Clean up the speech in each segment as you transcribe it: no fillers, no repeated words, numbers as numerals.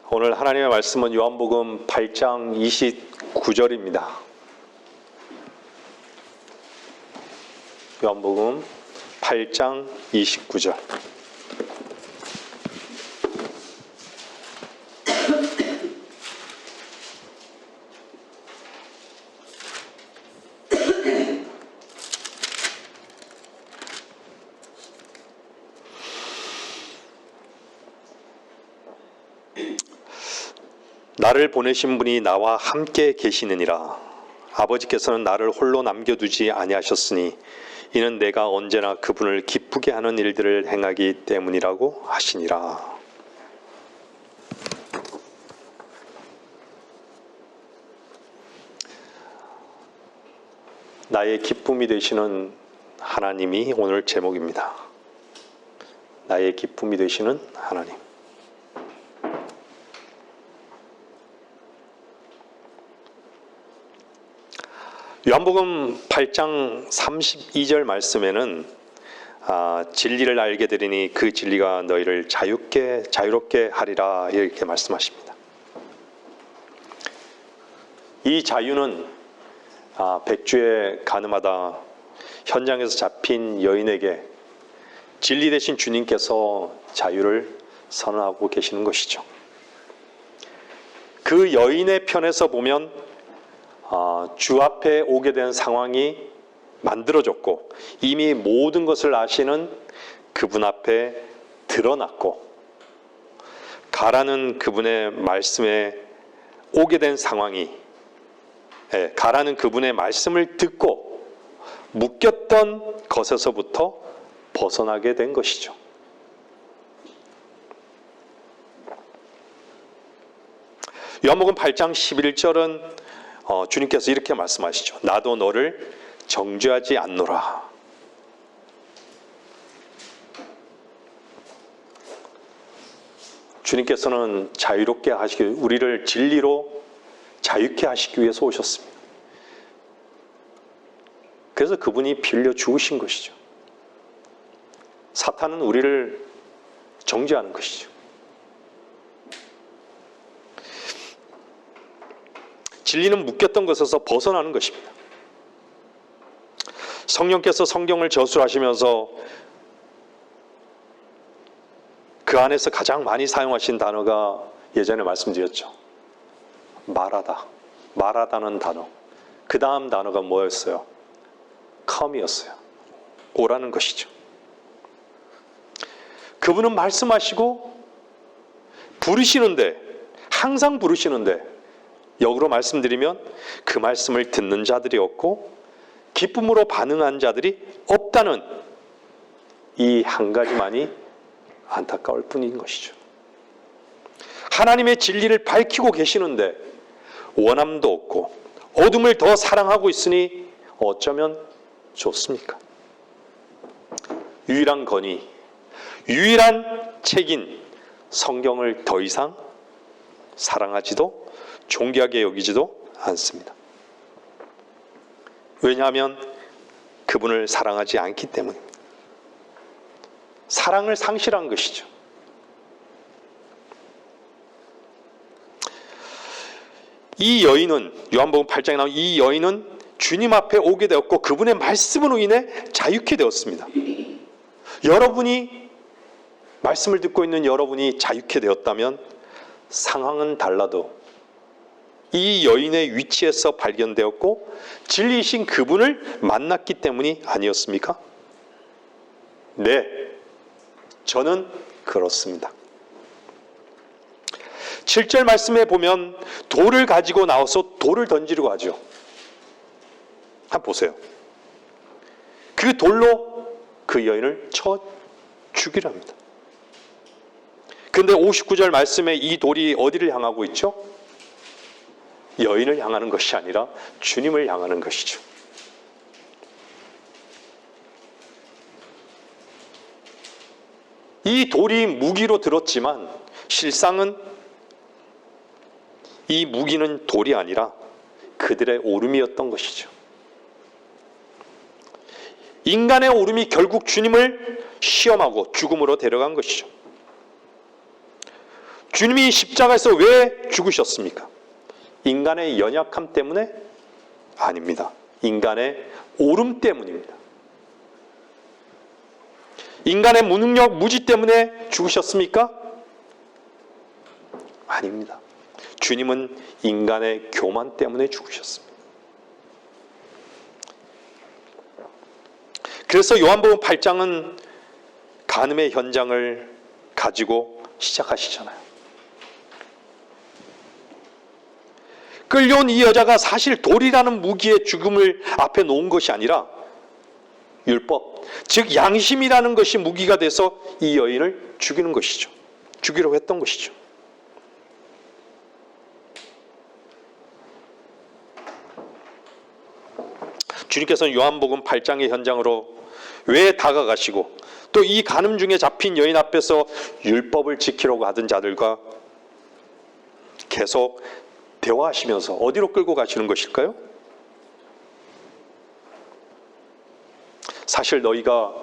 오늘 하나님의 말씀은 요한복음 8장 29절입니다. 요한복음 8장 29절. 나를 보내신 분이 나와 함께 계시느니라. 아버지께서는 나를 홀로 남겨두지 아니하셨으니 이는 내가 언제나 그분을 기쁘게 하는 일들을 행하기 때문이라고 하시니라. 나의 기쁨이 되시는 하나님이 오늘 제목입니다. 나의 기쁨이 되시는 하나님. 요한복음 8장 32절 말씀에는 진리를 알게 되리니 그 진리가 너희를 자유롭게 하리라 이렇게 말씀하십니다. 이 자유는 백주에 가늠하다 현장에서 잡힌 여인에게 진리 되신 주님께서 자유를 선언하고 계시는 것이죠. 그 여인의 편에서 보면 주 앞에 오게 된 상황이 만들어졌고 이미 모든 것을 아시는 그분 앞에 드러났고 가라는 그분의 말씀에 오게 된 상황이 가라는 그분의 말씀을 듣고 묶였던 것에서부터 벗어나게 된 것이죠. 요한복음 8장 11절은 주님께서 이렇게 말씀하시죠. 나도 너를 정죄하지 않노라. 주님께서는 자유롭게 하시기, 우리를 진리로 자유케 하시기 위해서 오셨습니다. 그래서 그분이 빌려 죽으신 것이죠. 사탄은 우리를 정죄하는 것이죠. 진리는 묶였던 것에서 벗어나는 것입니다. 성령께서 성경을 저술하시면서 그 안에서 가장 많이 사용하신 단어가 예전에 말씀드렸죠. 말하다는 단어. 그 다음 단어가 뭐였어요? come이었어요. 오라는 것이죠. 그분은 말씀하시고 부르시는데, 항상 부르시는데 역으로 말씀드리면 그 말씀을 듣는 자들이 없고 기쁨으로 반응한 자들이 없다는 이 한 가지만이 안타까울 뿐인 것이죠. 하나님의 진리를 밝히고 계시는데 원함도 없고 어둠을 더 사랑하고 있으니 어쩌면 좋습니까? 유일한 건의, 유일한 책인 성경을 더 이상 사랑하지도 존귀하게 여기지도 않습니다. 왜냐하면 그분을 사랑하지 않기 때문입니다. 사랑을 상실한 것이죠. 이 여인은, 요한복음 8장에 나온 이 여인은 주님 앞에 오게 되었고 그분의 말씀으로 인해 자유케 되었습니다. 여러분이 말씀을 듣고 있는 여러분이 자유케 되었다면 상황은 달라도 이 여인의 위치에서 발견되었고 진리이신 그분을 만났기 때문이 아니었습니까? 네, 저는 그렇습니다. 7절 말씀에 보면 돌을 가지고 나와서 돌을 던지려고 하죠. 한번 보세요. 그 돌로 그 여인을 쳐 죽이려 합니다. 그런데 59절 말씀에 이 돌이 어디를 향하고 있죠? 여인을 향하는 것이 아니라 주님을 향하는 것이죠. 이 돌이 무기로 들었지만 실상은 이 무기는 돌이 아니라 그들의 오름이었던 것이죠. 인간의 오름이 결국 주님을 시험하고 죽음으로 데려간 것이죠. 주님이 십자가에서 왜 죽으셨습니까? 인간의 연약함 때문에? 아닙니다. 인간의 옳음 때문입니다. 인간의 무능력, 무지 때문에 죽으셨습니까? 아닙니다. 주님은 인간의 교만 때문에 죽으셨습니다. 그래서 요한복음 8장은 간음의 현장을 가지고 시작하시잖아요. 끌려온 이 여자가 사실 돌이라는 무기의 죽음을 앞에 놓은 것이 아니라 율법, 즉 양심이라는 것이 무기가 돼서 이 여인을 죽이는 것이죠. 죽이려고 했던 것이죠. 주님께서는 요한복음 8장의 현장으로 왜 다가가시고 또 이 간음 중에 잡힌 여인 앞에서 율법을 지키려고 하던 자들과 계속 대화하시면서 어디로 끌고 가시는 것일까요? 사실 너희가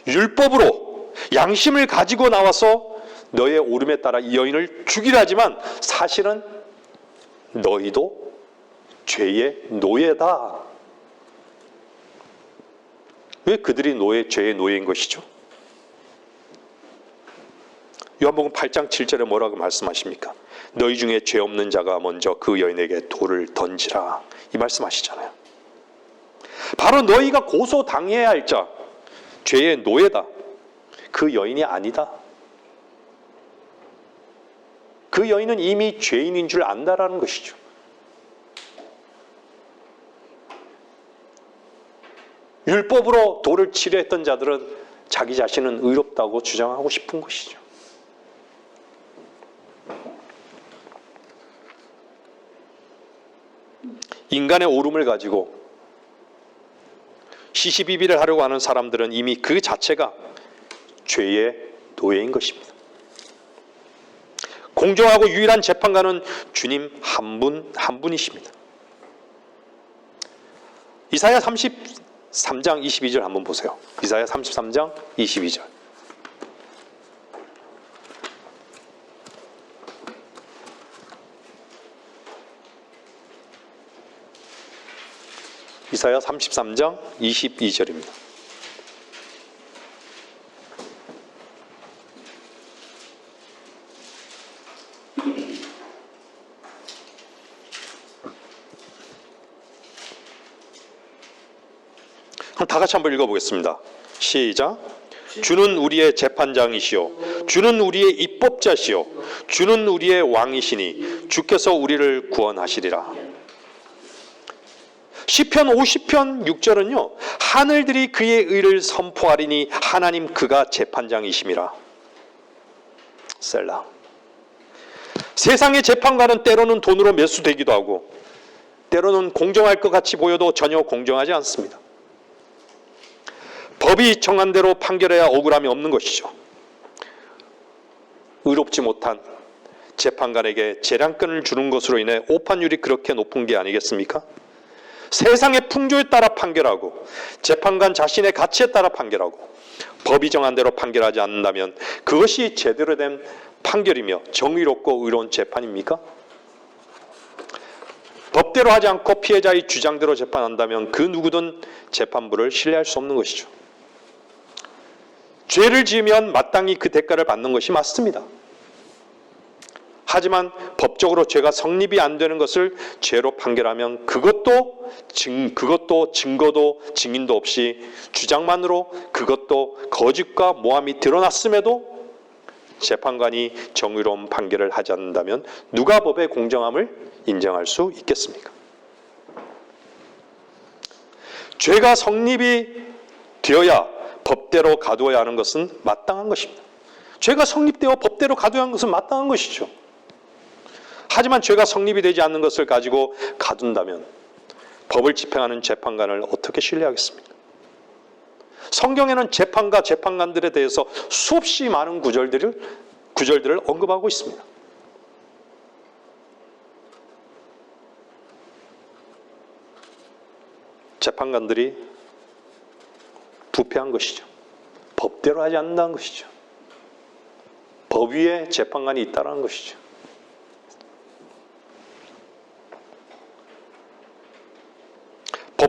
율법으로 양심을 가지고 나와서 너의 옳음에 따라 이 여인을 죽이려 하지만 사실은 너희도 죄의 노예다. 왜 그들이 죄의 노예인 것이죠? 요한복음 8장 7절에 뭐라고 말씀하십니까? 너희 중에 죄 없는 자가 먼저 그 여인에게 돌을 던지라. 이 말씀하시잖아요. 바로 너희가 고소당해야 할 자, 죄의 노예다. 그 여인이 아니다. 그 여인은 이미 죄인인 줄 안다라는 것이죠. 율법으로 돌을 치려 했던 자들은 자기 자신은 의롭다고 주장하고 싶은 것이죠. 인간의 옳음을 가지고 시시비비를 하려고 하는 사람들은 이미 그 자체가 죄의 노예인 것입니다. 공정하고 유일한 재판관은 주님 한 분이십니다. 이사야 33장 22절 한번 보세요. 이사야 33장 22절. 이사야 33장 22절입니다. 다 같이 한번 읽어보겠습니다. 시작. 주는 우리의 재판장이시오. 주는 우리의 입법자시오. 주는 우리의 왕이시니 주께서 우리를 구원하시리라. 시편 50편 6절은요. 하늘들이 그의 의를 선포하리니 하나님 그가 재판장이심이라. 셀라. 세상의 재판관은 때로는 돈으로 매수되기도 하고 때로는 공정할 것 같이 보여도 전혀 공정하지 않습니다. 법이 정한 대로 판결해야 억울함이 없는 것이죠. 의롭지 못한 재판관에게 재량권을 주는 것으로 인해 오판율이 그렇게 높은 게 아니겠습니까? 세상의 풍조에 따라 판결하고 재판관 자신의 가치에 따라 판결하고 법이 정한 대로 판결하지 않는다면 그것이 제대로 된 판결이며 정의롭고 의로운 재판입니까? 법대로 하지 않고 피해자의 주장대로 재판한다면 그 누구든 재판부를 신뢰할 수 없는 것이죠. 죄를 지으면 마땅히 그 대가를 받는 것이 맞습니다. 하지만 법적으로 죄가 성립이 안 되는 것을 죄로 판결하면 그것도 증거도 증인도 없이 주장만으로 그것도 거짓과 모함이 드러났음에도 재판관이 정의로운 판결을 하지 않는다면 누가 법의 공정함을 인정할 수 있겠습니까? 죄가 성립이 되어야 법대로 가두어야 하는 것은 마땅한 것입니다. 죄가 성립되어 법대로 가두어야 하는 것은 마땅한 것이죠. 하지만 죄가 성립이 되지 않는 것을 가지고 가둔다면 법을 집행하는 재판관을 어떻게 신뢰하겠습니까? 성경에는 재판과 재판관들에 대해서 수없이 많은 구절들을 언급하고 있습니다. 재판관들이 부패한 것이죠. 법대로 하지 않는다는 것이죠. 법 위에 재판관이 있다는 것이죠.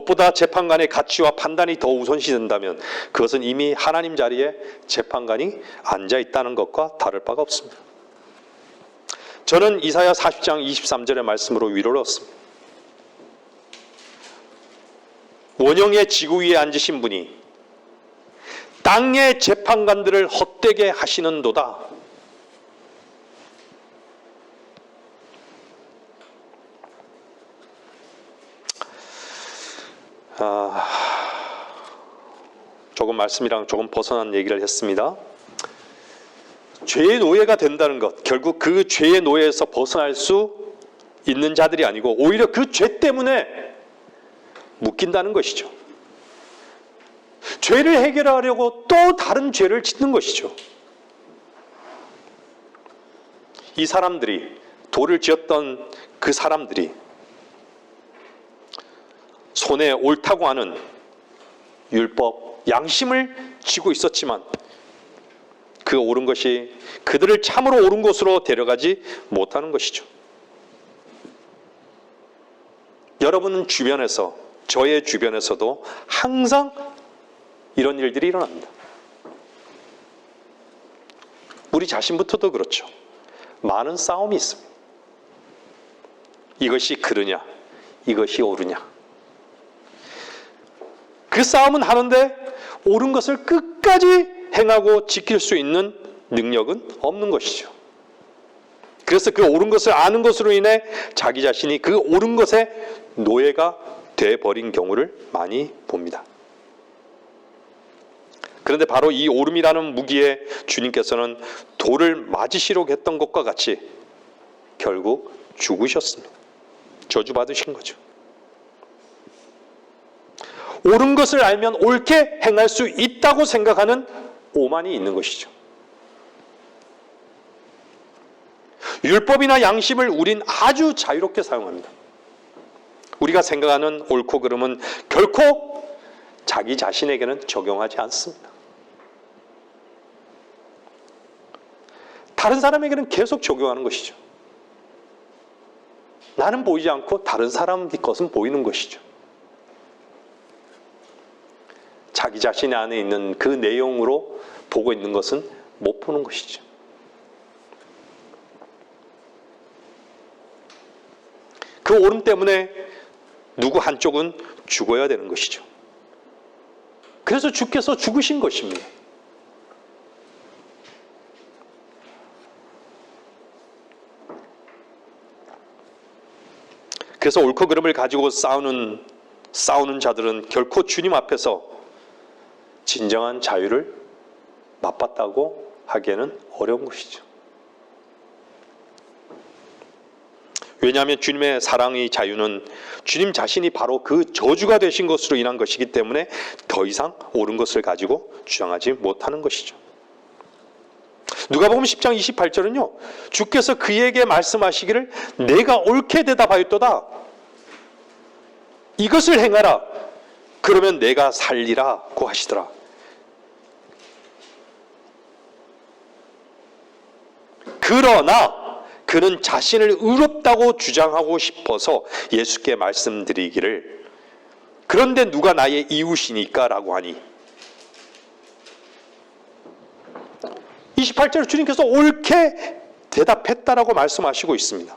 무엇보다 재판관의 가치와 판단이 더 우선시된다면 그것은 이미 하나님 자리에 재판관이 앉아 있다는 것과 다를 바가 없습니다. 저는 이사야 40장 23절의 말씀으로 위로를 얻습니다. 원형의 지구 위에 앉으신 분이 땅의 재판관들을 헛되게 하시는도다. 조금 말씀이랑 조금 벗어난 얘기를 했습니다. 죄의 노예가 된다는 것, 결국 그 죄의 노예에서 벗어날 수 있는 자들이 아니고 오히려 그 죄 때문에 묶인다는 것이죠. 죄를 해결하려고 또 다른 죄를 짓는 것이죠. 이 사람들이, 돌을 지었던 그 사람들이 손에 옳다고 하는 율법, 양심을 쥐고 있었지만 그 옳은 것이 그들을 참으로 옳은 곳으로 데려가지 못하는 것이죠. 여러분 주변에서, 저의 주변에서도 항상 이런 일들이 일어납니다. 우리 자신부터도 그렇죠. 많은 싸움이 있습니다. 이것이 그르냐, 이것이 옳으냐. 그 싸움은 하는데 옳은 것을 끝까지 행하고 지킬 수 있는 능력은 없는 것이죠. 그래서 그 옳은 것을 아는 것으로 인해 자기 자신이 그 옳은 것의 노예가 돼버린 경우를 많이 봅니다. 그런데 바로 이 옳음이라는 무기에 주님께서는 돌을 맞으시려고 했던 것과 같이 결국 죽으셨습니다. 저주받으신 거죠. 옳은 것을 알면 옳게 행할 수 있다고 생각하는 오만이 있는 것이죠. 율법이나 양심을 우린 아주 자유롭게 사용합니다. 우리가 생각하는 옳고 그름은 결코 자기 자신에게는 적용하지 않습니다. 다른 사람에게는 계속 적용하는 것이죠. 나는 보이지 않고 다른 사람 것은 보이는 것이죠. 자기 자신 안에 있는 그 내용으로 보고 있는 것은 못 보는 것이죠. 그 옳음 때문에 누구 한쪽은 죽어야 되는 것이죠. 그래서 주께서 죽으신 것입니다. 그래서 옳고 그름을 가지고 싸우는 자들은 결코 주님 앞에서 진정한 자유를 맛봤다고 하기에는 어려운 것이죠. 왜냐하면 주님의 사랑의 자유는 주님 자신이 바로 그 저주가 되신 것으로 인한 것이기 때문에 더 이상 옳은 것을 가지고 주장하지 못하는 것이죠. 누가복음 10장 28절은요. 주께서 그에게 말씀하시기를 내가 옳게 대답하였도다. 이것을 행하라. 그러면 내가 살리라고 하시더라. 그러나 그는 자신을 의롭다고 주장하고 싶어서 예수께 말씀드리기를 그런데 누가 나의 이웃이니까 라고 하니 28절 주님께서 옳게 대답했다라고 말씀하시고 있습니다.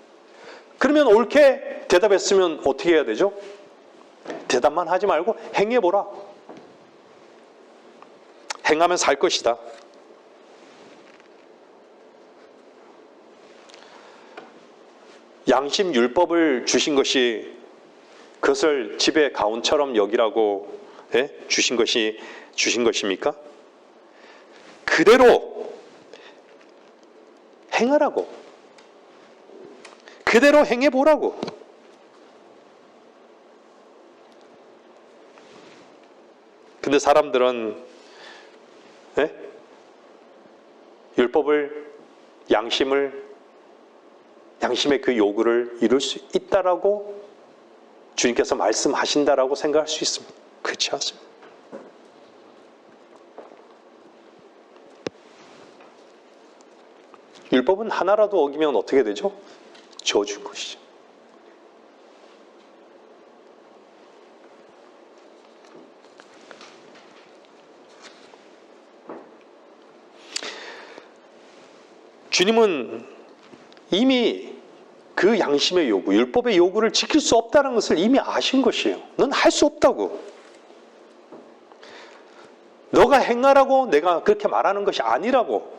그러면 옳게 대답했으면 어떻게 해야 되죠? 대답만 하지 말고 행해보라. 행하면 살 것이다. 양심 율법을 주신 것이 그것을 집의 가훈처럼 여기라고 주신 것입니까? 그대로 행하라고. 그대로 행해보라고. 근데 사람들은 율법을, 양심의 그 요구를 이룰 수 있다라고 주님께서 말씀하신다라고 생각할 수 있습니다. 그렇지 않습니다. 율법은 하나라도 어기면 어떻게 되죠? 저주인 것이죠. 주님은 이미 그 양심의 요구, 율법의 요구를 지킬 수 없다는 것을 이미 아신 것이에요. 넌 할 수 없다고. 너가 행하라고 내가 그렇게 말하는 것이 아니라고.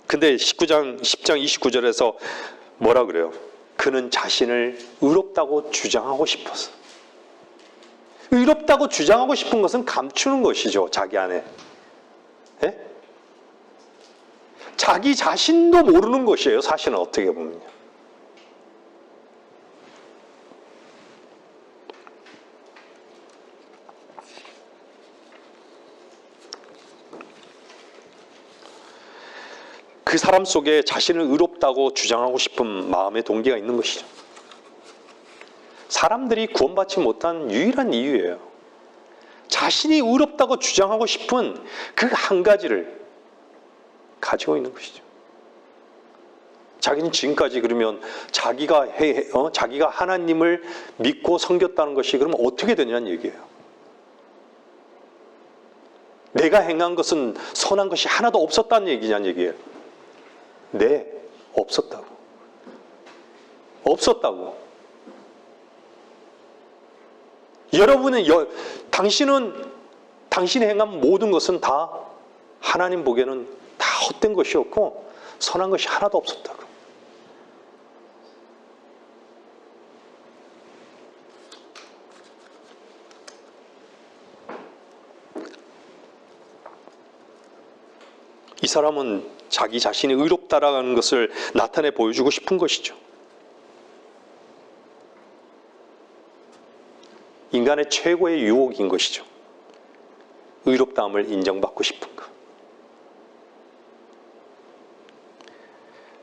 근데 10장 29절에서 뭐라 그래요? 그는 자신을 의롭다고 주장하고 싶어서. 의롭다고 주장하고 싶은 것은 감추는 것이죠. 자기 안에. 예? 자기 자신도 모르는 것이에요. 사실은 어떻게 보면. 그 사람 속에 자신을 의롭다고 주장하고 싶은 마음의 동기가 있는 것이죠. 사람들이 구원받지 못한 유일한 이유예요. 자신이 의롭다고 주장하고 싶은 그 한 가지를 가지고 있는 것이죠. 자기는 지금까지 그러면 자기가 하나님을 믿고 섬겼다는 것이 그러면 어떻게 되냐는 얘기예요. 내가 행한 것은 선한 것이 하나도 없었다는 얘기냐는 얘기예요. 네, 없었다고. 없었다고. 당신이 행한 모든 것은 다 하나님 보기에는 다 헛된 것이었고 선한 것이 하나도 없었다고. 이 사람은 자기 자신이 의롭다라는 것을 나타내 보여주고 싶은 것이죠. 인간의 최고의 유혹인 것이죠. 의롭다함을 인정받고 싶은 것.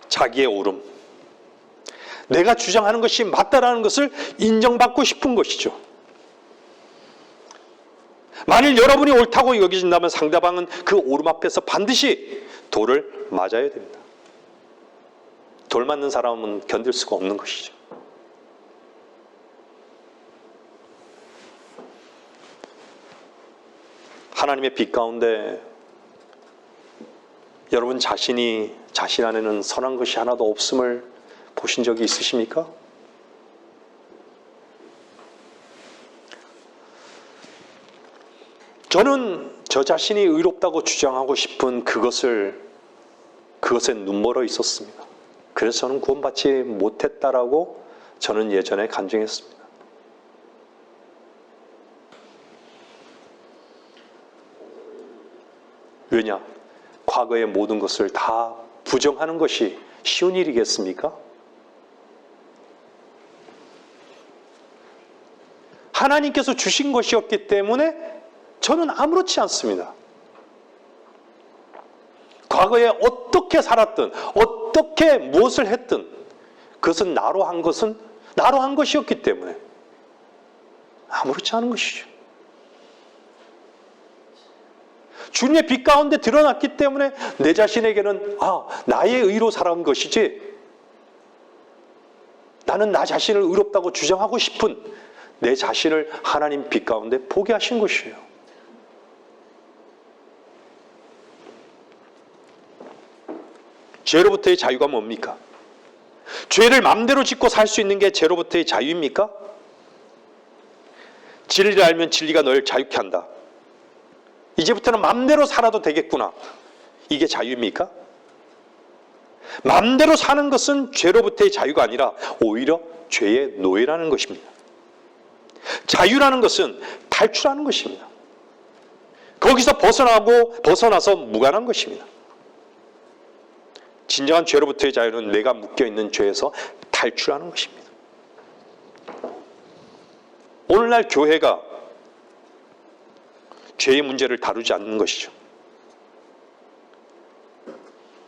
자기의 옳음. 내가 주장하는 것이 맞다라는 것을 인정받고 싶은 것이죠. 만일 여러분이 옳다고 여기진다면 상대방은 그 옳음 앞에서 반드시 돌을 맞아야 됩니다. 돌 맞는 사람은 견딜 수가 없는 것이죠. 하나님의 빛 가운데 여러분 자신 안에는 선한 것이 하나도 없음을 보신 적이 있으십니까? 저는 저 자신이 의롭다고 주장하고 싶은 그것에 눈멀어 있었습니다. 그래서 저는 구원받지 못했다라고 저는 예전에 간증했습니다. 왜냐? 과거의 모든 것을 다 부정하는 것이 쉬운 일이겠습니까? 하나님께서 주신 것이었기 때문에 저는 아무렇지 않습니다. 과거에 어떻게 살았든 어떻게 무엇을 했든 그것은 나로 한 것이었기 때문에 아무렇지 않은 것이죠. 주님의 빛 가운데 드러났기 때문에 내 자신에게는 나의 의로 살아온 것이지 나는 나 자신을 의롭다고 주장하고 싶은 내 자신을 하나님 빛 가운데 보게 하신 것이에요. 죄로부터의 자유가 뭡니까? 죄를 마음대로 짓고 살 수 있는 게 죄로부터의 자유입니까? 진리를 알면 진리가 널 자유케 한다. 이제부터는 마음대로 살아도 되겠구나. 이게 자유입니까? 마음대로 사는 것은 죄로부터의 자유가 아니라 오히려 죄의 노예라는 것입니다. 자유라는 것은 탈출하는 것입니다. 거기서 벗어나서 무관한 것입니다. 진정한 죄로부터의 자유는 내가 묶여있는 죄에서 탈출하는 것입니다. 오늘날 교회가 죄의 문제를 다루지 않는 것이죠.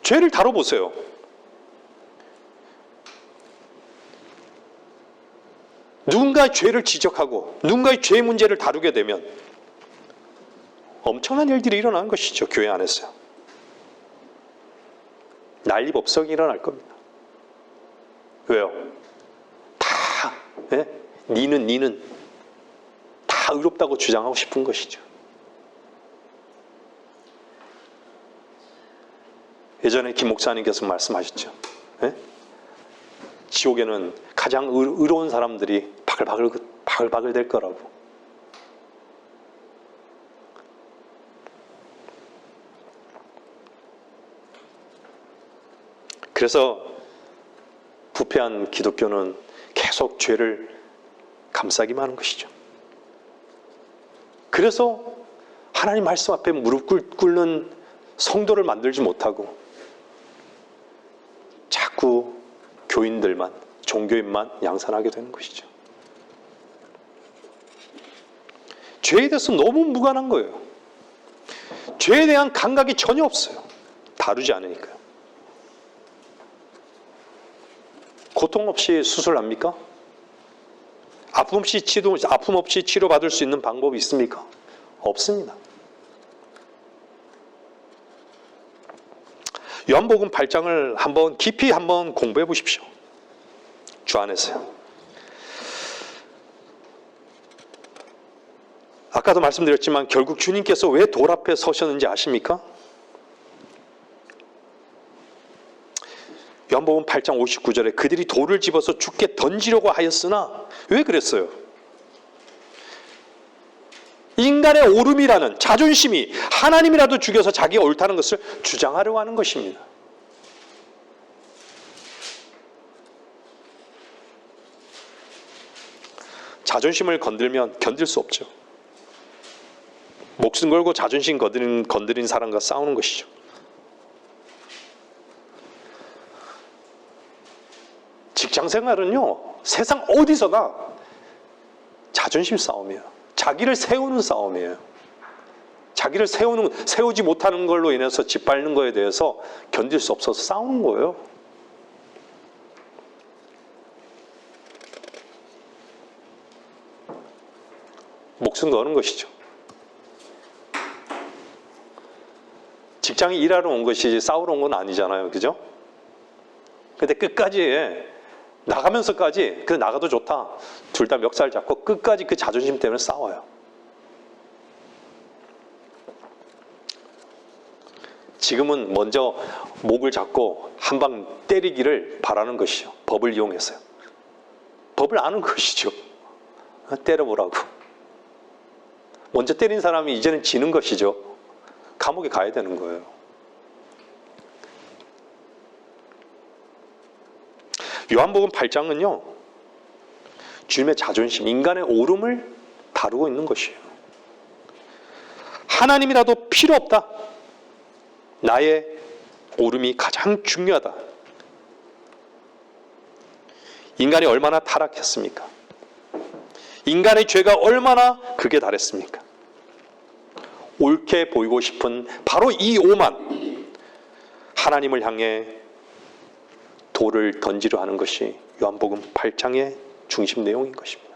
죄를 다뤄보세요. 누군가의 죄를 지적하고 누군가의 죄의 문제를 다루게 되면 엄청난 일들이 일어나는 것이죠. 교회 안에서. 난리법석이 일어날 겁니다. 왜요? 니는 다 의롭다고 주장하고 싶은 것이죠. 예전에 김 목사님께서 말씀하셨죠. 예? 지옥에는 가장 의로운 사람들이 바글바글 될 거라고. 그래서 부패한 기독교는 계속 죄를 감싸기만 하는 것이죠. 그래서 하나님 말씀 앞에 무릎 꿇는 성도를 만들지 못하고 자꾸 교인들만, 종교인만 양산하게 되는 것이죠. 죄에 대해서 너무 무관한 거예요. 죄에 대한 감각이 전혀 없어요. 다루지 않으니까요. 고통 없이 수술합니까? 아픔 없이 치료받을 수 있는 방법이 있습니까? 없습니다. 요한복음 8장을 한번 깊이 한번 공부해 보십시오. 주 안에서요. 아까도 말씀드렸지만 결국 주님께서 왜 돌 앞에 서셨는지 아십니까? 요한복음 8장 59절에 그들이 돌을 집어서 주께 던지려고 하였으나 왜 그랬어요? 인간의 오름이라는 자존심이 하나님이라도 죽여서 자기가 옳다는 것을 주장하려고 하는 것입니다. 자존심을 건들면 견딜 수 없죠. 목숨 걸고 자존심 건드린 사람과 싸우는 것이죠. 직장 생활은요, 세상 어디서나 자존심 싸움이에요. 자기를 세우는 싸움이에요. 자기를 세우지 못하는 걸로 인해서 짓밟는 거에 대해서 견딜 수 없어서 싸우는 거예요. 목숨 거는 것이죠. 직장에 일하러 온 것이지 싸우러 온 건 아니잖아요. 그죠? 근데 끝까지 나가면서까지 그래 나가도 좋다. 둘 다 멱살 잡고 끝까지 그 자존심 때문에 싸워요. 지금은 먼저 목을 잡고 한 방 때리기를 바라는 것이죠. 법을 이용해서요. 법을 아는 것이죠. 때려보라고. 먼저 때린 사람이 이제는 지는 것이죠. 감옥에 가야 되는 거예요. 요한복음 8장은요. 주님의 자존심, 인간의 오름을 다루고 있는 것이에요. 하나님이라도 필요 없다. 나의 오름이 가장 중요하다. 인간이 얼마나 타락했습니까? 인간의 죄가 얼마나 극에 달했습니까? 옳게 보이고 싶은 바로 이 오만, 하나님을 향해 돌을 던지려 하는 것이 요한복음 8장의 중심 내용인 것입니다.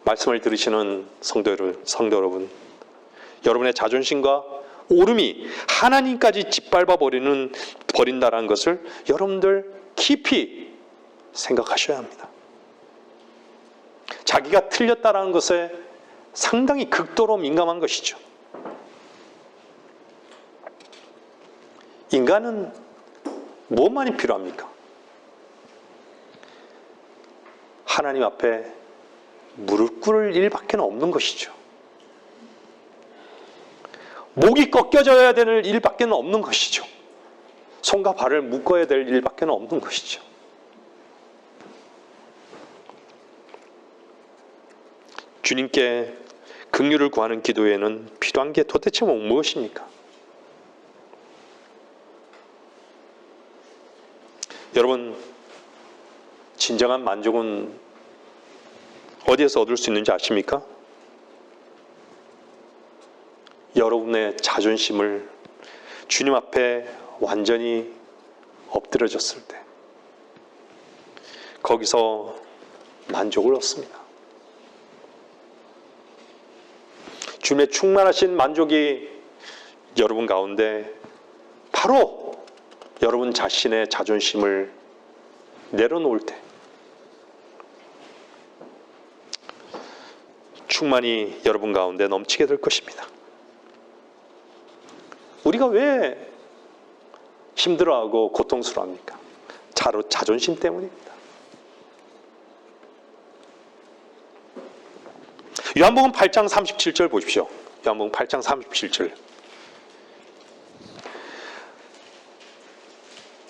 말씀을 들으시는 성도 여러분, 여러분의 자존심과 오름이 하나님까지 짓밟아 버린다는 것을 여러분들 깊이 생각하셔야 합니다. 자기가 틀렸다라는 것에 상당히 극도로 민감한 것이죠. 인간은 무엇만이 필요합니까? 하나님 앞에 무릎 꿇을 일밖에 없는 것이죠. 목이 꺾여져야 되는 일밖에 없는 것이죠. 손과 발을 묶어야 될 일밖에 없는 것이죠. 주님께 긍휼을 구하는 기도에는 필요한 게 도대체 무엇입니까? 여러분, 진정한 만족은 어디에서 얻을 수 있는지 아십니까? 여러분의 자존심을 주님 앞에 완전히 엎드려졌을 때 거기서 만족을 얻습니다. 주님의 충만하신 만족이 여러분 가운데 바로 여러분 자신의 자존심을 내려놓을 때 충만히 여러분 가운데 넘치게 될 것입니다. 우리가 왜 힘들어하고 고통스러워합니까? 자존심 때문입니다. 요한복음 8장 37절 보십시오. 요한복음 8장 37절.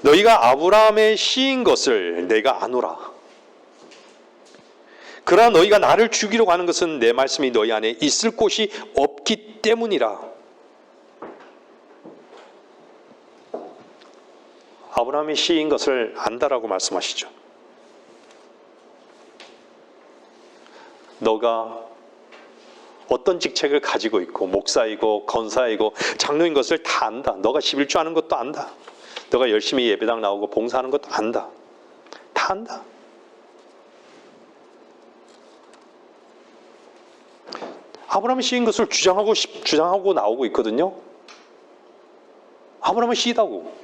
너희가 아브라함의 씨인 것을 내가 아노라. 그러나 너희가 나를 죽이러 가는 것은 내 말씀이 너희 안에 있을 곳이 없기 때문이라. 아브라함이 씨인 것을 안다라고 말씀하시죠. 너가 어떤 직책을 가지고 있고 목사이고 권사이고 장로인 것을 다 안다. 너가 11조 하는 것도 안다. 너가 열심히 예배당 나오고 봉사하는 것도 안다. 다 안다. 아브라함이 씨인 것을 주장하고 나오고 있거든요. 아브라함은 씨다고.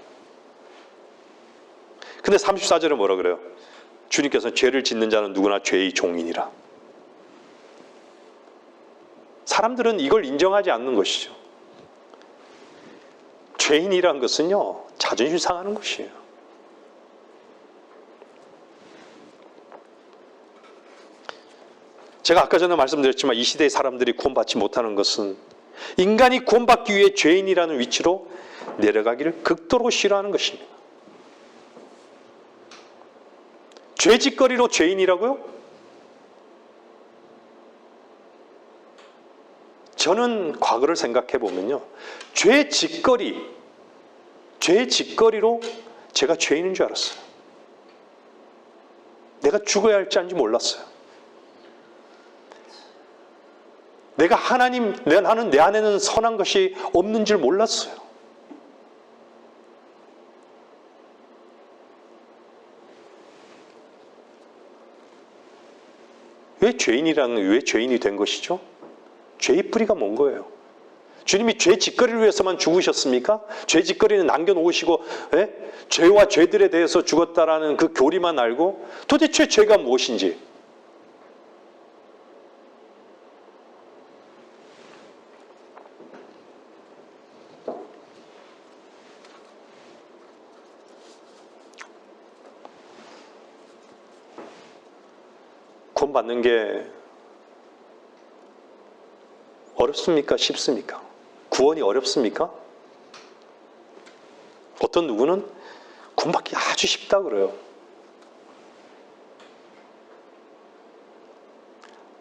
근데 34절에 뭐라 그래요? 주님께서는 죄를 짓는 자는 누구나 죄의 종이니라. 사람들은 이걸 인정하지 않는 것이죠. 죄인이란 것은요, 자존심 상하는 것이에요. 제가 아까 전에 말씀드렸지만 이 시대의 사람들이 구원받지 못하는 것은 인간이 구원받기 위해 죄인이라는 위치로 내려가기를 극도로 싫어하는 것입니다. 죄짓거리로 죄인이라고요? 저는 과거를 생각해 보면요, 죄짓거리로 제가 죄인인 줄 알았어요. 내가 죽어야 할지 아닌지 몰랐어요. 나는 내 안에는 선한 것이 없는 줄 몰랐어요. 왜 죄인이 된 것이죠? 죄의 뿌리가 뭔 거예요? 주님이 죄 짓거리를 위해서만 죽으셨습니까? 죄 짓거리는 남겨놓으시고 죄와 죄들에 대해서 죽었다라는 그 교리만 알고 도대체 죄가 무엇인지, 구원받는 게 어렵습니까? 쉽습니까? 구원이 어렵습니까? 어떤 누구는 구원받기 아주 쉽다 그래요.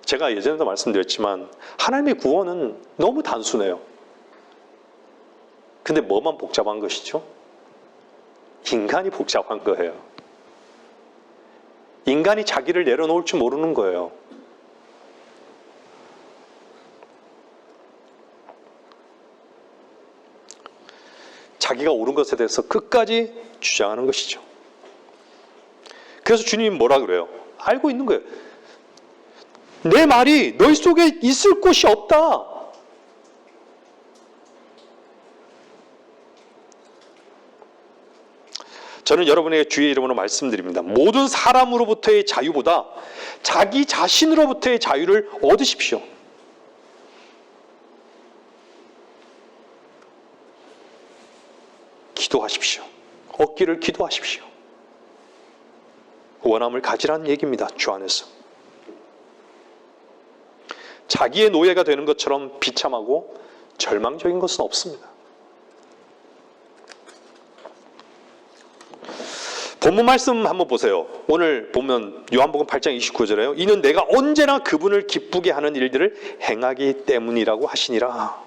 제가 예전에도 말씀드렸지만 하나님의 구원은 너무 단순해요. 근데 뭐만 복잡한 것이죠? 인간이 복잡한 거예요. 인간이 자기를 내려놓을 줄 모르는 거예요. 자기가 옳은 것에 대해서 끝까지 주장하는 것이죠. 그래서 주님이 뭐라 그래요? 알고 있는 거예요. 내 말이 너희 속에 있을 곳이 없다. 저는 여러분에게 주의 이름으로 말씀드립니다. 모든 사람으로부터의 자유보다 자기 자신으로부터의 자유를 얻으십시오. 기도하십시오. 얻기를 기도하십시오. 원함을 가지라는 얘기입니다. 주 안에서. 자기의 노예가 되는 것처럼 비참하고 절망적인 것은 없습니다. 본문 말씀 한번 보세요. 오늘 보면 요한복음 8장 29절에요. 이는 내가 언제나 그분을 기쁘게 하는 일들을 행하기 때문이라고 하시니라.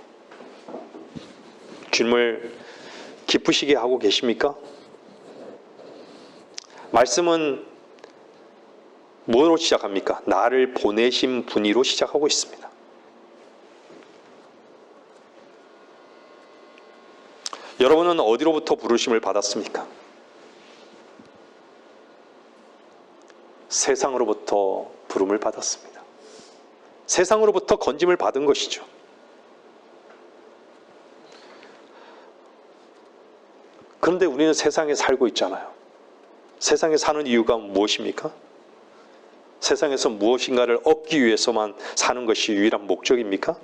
주님을 기쁘시게 하고 계십니까? 말씀은 뭐로 시작합니까? 나를 보내신 분이로 시작하고 있습니다. 여러분은 어디로부터 부르심을 받았습니까? 세상으로부터 부름을 받았습니다. 세상으로부터 건짐을 받은 것이죠. 그런데 우리는 세상에 살고 있잖아요. 세상에 사는 이유가 무엇입니까? 세상에서 무엇인가를 얻기 위해서만 사는 것이 유일한 목적입니까?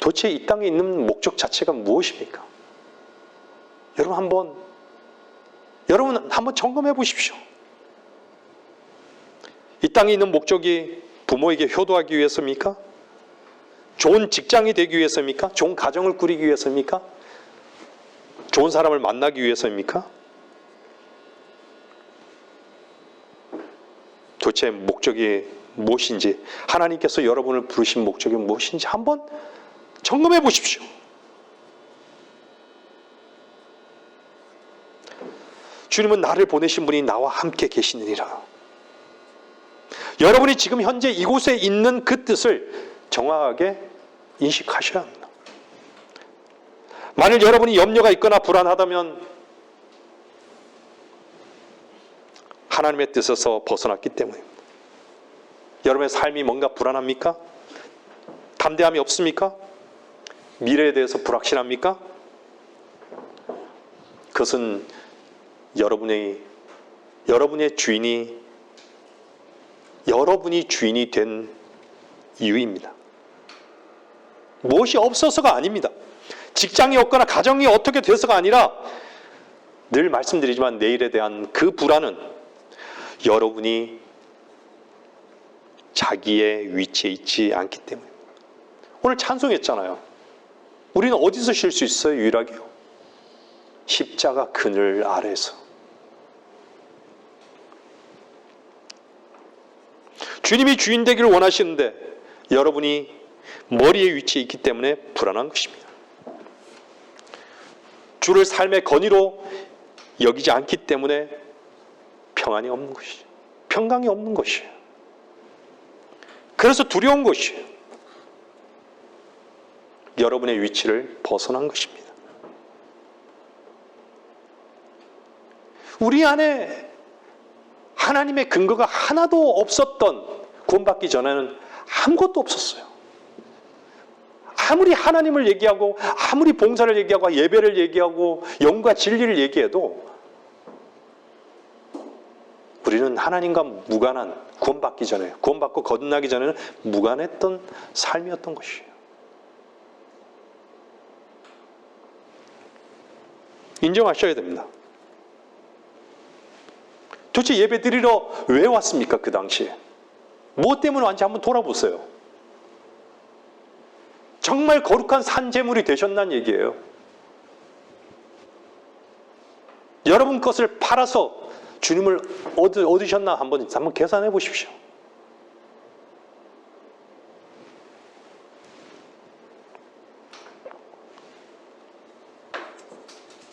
도대체 이 땅에 있는 목적 자체가 무엇입니까? 여러분 한번 점검해 보십시오. 이 땅에 있는 목적이 부모에게 효도하기 위해서입니까? 좋은 직장이 되기 위해서입니까? 좋은 가정을 꾸리기 위해서입니까? 좋은 사람을 만나기 위해서입니까? 도대체 목적이 무엇인지, 하나님께서 여러분을 부르신 목적이 무엇인지 한번 점검해 보십시오. 주님은 나를 보내신 분이 나와 함께 계시느니라. 여러분이 지금 현재 이곳에 있는 그 뜻을 정확하게 인식하셔야 합니다. 만일 여러분이 염려가 있거나 불안하다면 하나님의 뜻에서 벗어났기 때문입니다. 여러분의 삶이 뭔가 불안합니까? 담대함이 없습니까? 미래에 대해서 불확실합니까? 그것은 여러분이 주인이 된 이유입니다. 무엇이 없어서가 아닙니다. 직장이 없거나 가정이 어떻게 돼서가 아니라, 늘 말씀드리지만 내일에 대한 그 불안은 여러분이 자기의 위치에 있지 않기 때문입니다. 오늘 찬송했잖아요. 우리는 어디서 쉴 수 있어요? 유일하게요. 십자가 그늘 아래서. 주님이 주인 되기를 원하시는데 여러분이 머리의 위치에 있기 때문에 불안한 것입니다. 주를 삶의 건의로 여기지 않기 때문에 평안이 없는 것이에요. 평강이 없는 것이에요. 그래서 두려운 것이에요. 여러분의 위치를 벗어난 것입니다. 우리 안에 하나님의 근거가 하나도 없었던, 구원받기 전에는 아무것도 없었어요. 아무리 하나님을 얘기하고, 아무리 봉사를 얘기하고, 예배를 얘기하고, 영과 진리를 얘기해도 우리는 하나님과 무관한, 구원받기 전에, 구원받고 거듭나기 전에는 무관했던 삶이었던 것이에요. 인정하셔야 됩니다. 도대체 예배 드리러 왜 왔습니까? 그 당시에 무엇 때문에 왔는지 한번 돌아보세요. 정말 거룩한 산제물이 되셨다는 얘기예요. 여러분 것을 팔아서 주님을 얻으셨나 한번 계산해 보십시오.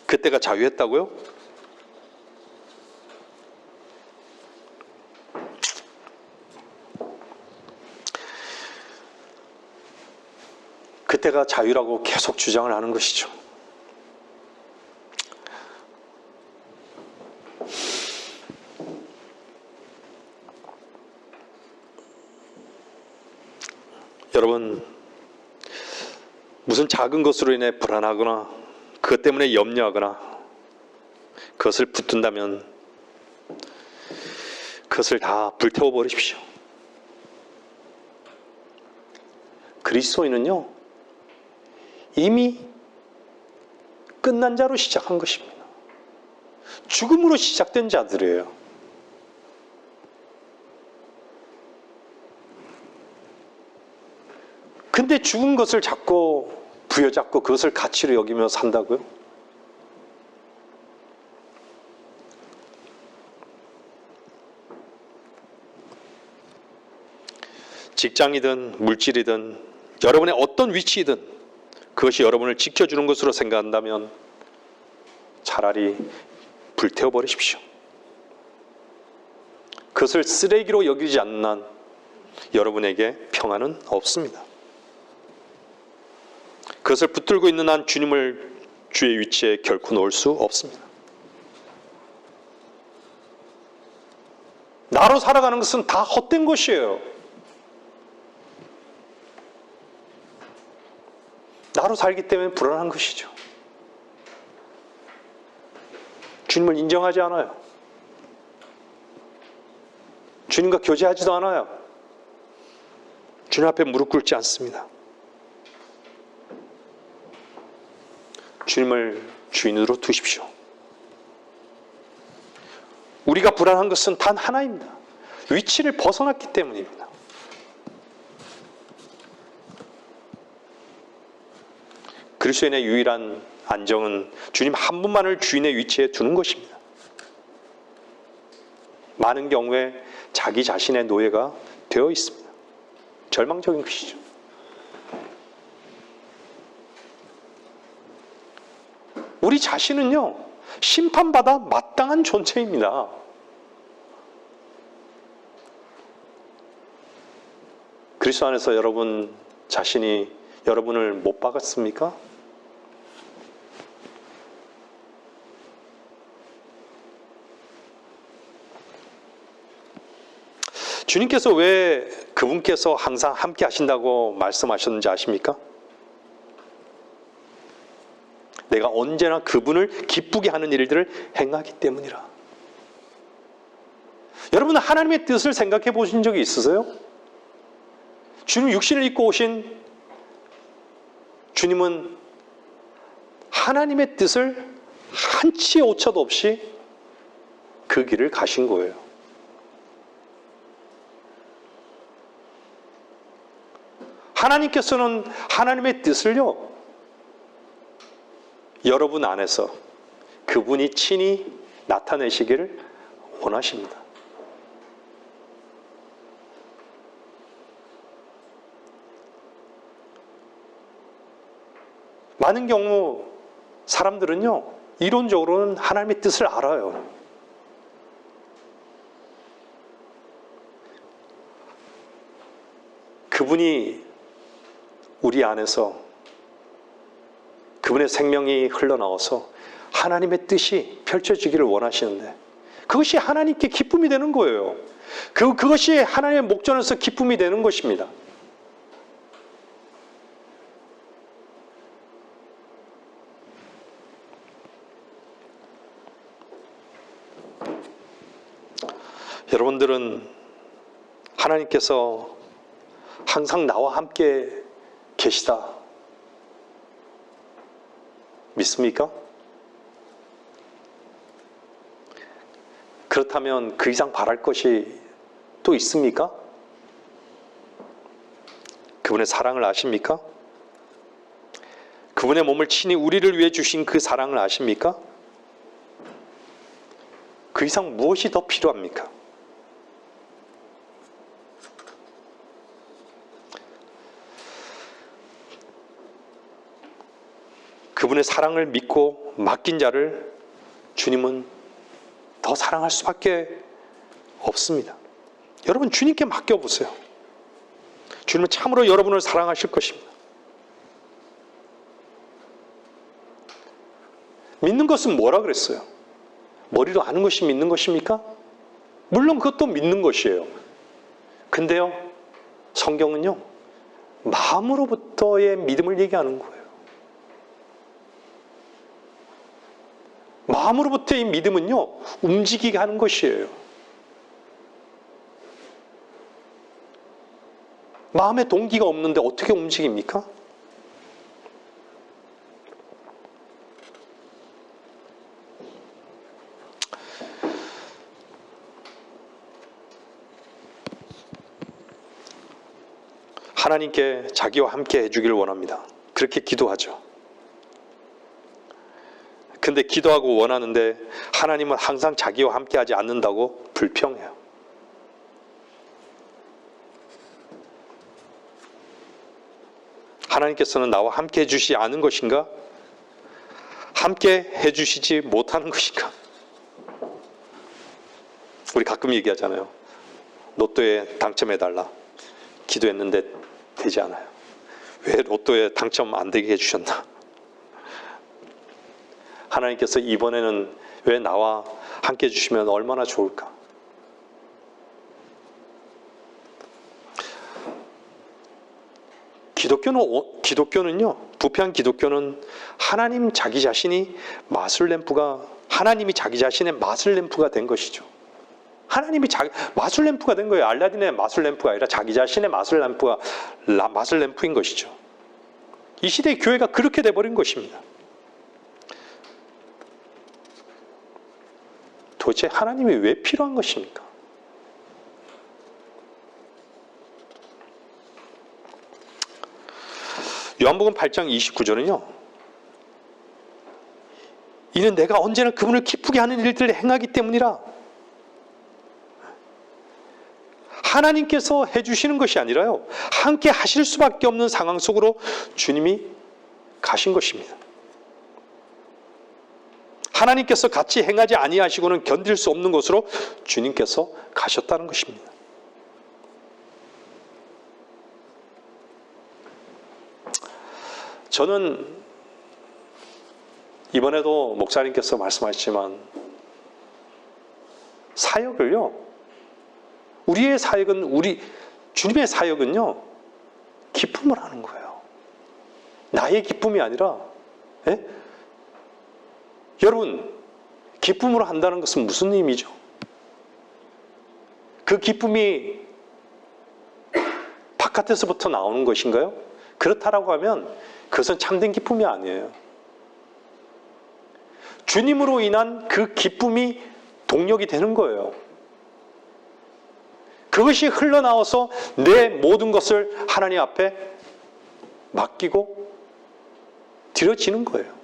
그때가 자유했다고요? 그때가 자유라고 계속 주장을 하는 것이죠. 여러분, 무슨 작은 것으로 인해 불안하거나 그것 때문에 염려하거나 그것을 붙든다면 그것을 다 불태워 버리십시오. 그리스도인은요, 이미 끝난 자로 시작한 것입니다. 죽음으로 시작된 자들이에요. 근데 죽은 것을 자꾸 부여잡고 그것을 가치로 여기며 산다고요? 직장이든 물질이든 여러분의 어떤 위치이든 그것이 여러분을 지켜주는 것으로 생각한다면 차라리 불태워 버리십시오. 그것을 쓰레기로 여기지 않는 한 여러분에게 평안은 없습니다. 그것을 붙들고 있는 한 주님을 주의 위치에 결코 놓을 수 없습니다. 나로 살아가는 것은 다 헛된 것이에요. 나로 살기 때문에 불안한 것이죠. 주님을 인정하지 않아요. 주님과 교제하지도 않아요. 주님 앞에 무릎 꿇지 않습니다. 주님을 주인으로 두십시오. 우리가 불안한 것은 단 하나입니다. 위치를 벗어났기 때문입니다. 그리스도인의 유일한 안정은 주님 한 분만을 주인의 위치에 두는 것입니다. 많은 경우에 자기 자신의 노예가 되어 있습니다. 절망적인 것이죠. 우리 자신은요, 심판받아 마땅한 존재입니다. 그리스도 안에서 여러분 자신이 여러분을 못 박았습니까? 주님께서 왜 그분께서 항상 함께 하신다고 말씀하셨는지 아십니까? 내가 언제나 그분을 기쁘게 하는 일들을 행하기 때문이라. 여러분은 하나님의 뜻을 생각해 보신 적이 있으세요? 주님 육신을 입고 오신 주님은 하나님의 뜻을 한치 오차도 없이 그 길을 가신 거예요. 하나님께서는 하나님의 뜻을요, 여러분 안에서 그분이 친히 나타내시기를 원하십니다. 많은 경우 사람들은요, 이론적으로는 하나님의 뜻을 알아요. 그분이 우리 안에서 그분의 생명이 흘러나와서 하나님의 뜻이 펼쳐지기를 원하시는데 그것이 하나님께 기쁨이 되는 거예요. 그것이 하나님의 목전에서 기쁨이 되는 것입니다. 여러분들은 하나님께서 항상 나와 함께 계시다 믿습니까? 그렇다면 그 이상 바랄 것이 또 있습니까? 그분의 사랑을 아십니까? 그분의 몸을 친히 우리를 위해 주신 그 사랑을 아십니까? 그 이상 무엇이 더 필요합니까? 그분의 사랑을 믿고 맡긴 자를 주님은 더 사랑할 수밖에 없습니다. 여러분 주님께 맡겨보세요. 주님은 참으로 여러분을 사랑하실 것입니다. 믿는 것은 뭐라 그랬어요? 머리로 아는 것이 믿는 것입니까? 물론 그것도 믿는 것이에요. 근데요, 성경은요, 마음으로부터의 믿음을 얘기하는 거예요. 마음으로부터의 믿음은요, 움직이게 하는 것이에요. 마음에 동기가 없는데 어떻게 움직입니까? 하나님께 자기와 함께 해주기를 원합니다. 그렇게 기도하죠. 근데 기도하고 원하는데 하나님은 항상 자기와 함께 하지 않는다고 불평해요. 하나님께서는 나와 함께 해주시지 않은 것인가? 함께 해주시지 못하는 것인가? 우리 가끔 얘기하잖아요. 로또에 당첨해달라. 기도했는데 되지 않아요. 왜 로또에 당첨 안 되게 해주셨나? 하나님께서 이번에는 왜 나와 함께 해주시면 얼마나 좋을까? 기독교는요, 부패한 기독교는 하나님이 자기 자신의 마술램프가 된 것이죠. 하나님이 마술램프가 된 거예요. 알라딘의 마술램프가 아니라 자기 자신의 마술램프인 것이죠. 이 시대의 교회가 그렇게 돼버린 것입니다. 도대체 하나님이 왜 필요한 것입니까? 요한복음 8장 29절은요. 이는 내가 언제나 그분을 기쁘게 하는 일들을 행하기 때문이라. 하나님께서 해주시는 것이 아니라요. 함께 하실 수밖에 없는 상황 속으로 주님이 가신 것입니다. 하나님께서 같이 행하지 아니하시고는 견딜 수 없는 곳으로 주님께서 가셨다는 것입니다. 저는 이번에도 목사님께서 말씀하셨지만 사역을요, 우리의 사역은 주님의 사역은요 기쁨을 하는 거예요. 나의 기쁨이 아니라, 예? 여러분, 기쁨으로 한다는 것은 무슨 의미죠? 그 기쁨이 바깥에서부터 나오는 것인가요? 그렇다라고 하면 그것은 참된 기쁨이 아니에요. 주님으로 인한 그 기쁨이 동력이 되는 거예요. 그것이 흘러나와서 내 모든 것을 하나님 앞에 맡기고 드려지는 거예요.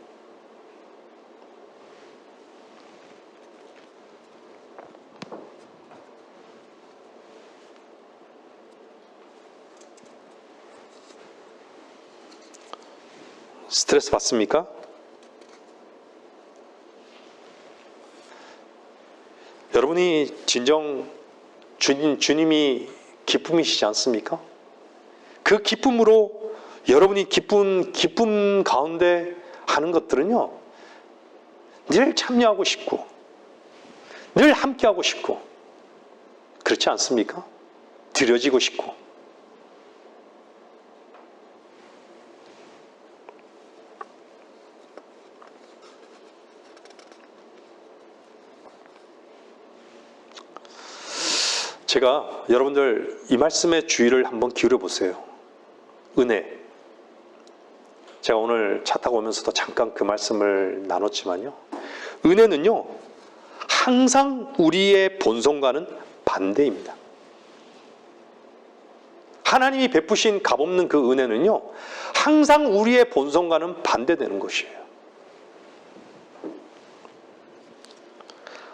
스트레스 받습니까? 여러분이 진정 주님이 기쁨이시지 않습니까? 그 기쁨으로 여러분이 기쁨 가운데 하는 것들은요, 늘 참여하고 싶고, 늘 함께하고 싶고, 그렇지 않습니까? 드려지고 싶고. 제가 여러분들 이 말씀에 주의를 한번 기울여 보세요. 은혜. 제가 오늘 차 타고 오면서도 잠깐 그 말씀을 나눴지만요. 은혜는요, 항상 우리의 본성과는 반대입니다. 하나님이 베푸신 값없는 그 은혜는요, 항상 우리의 본성과는 반대되는 것이에요.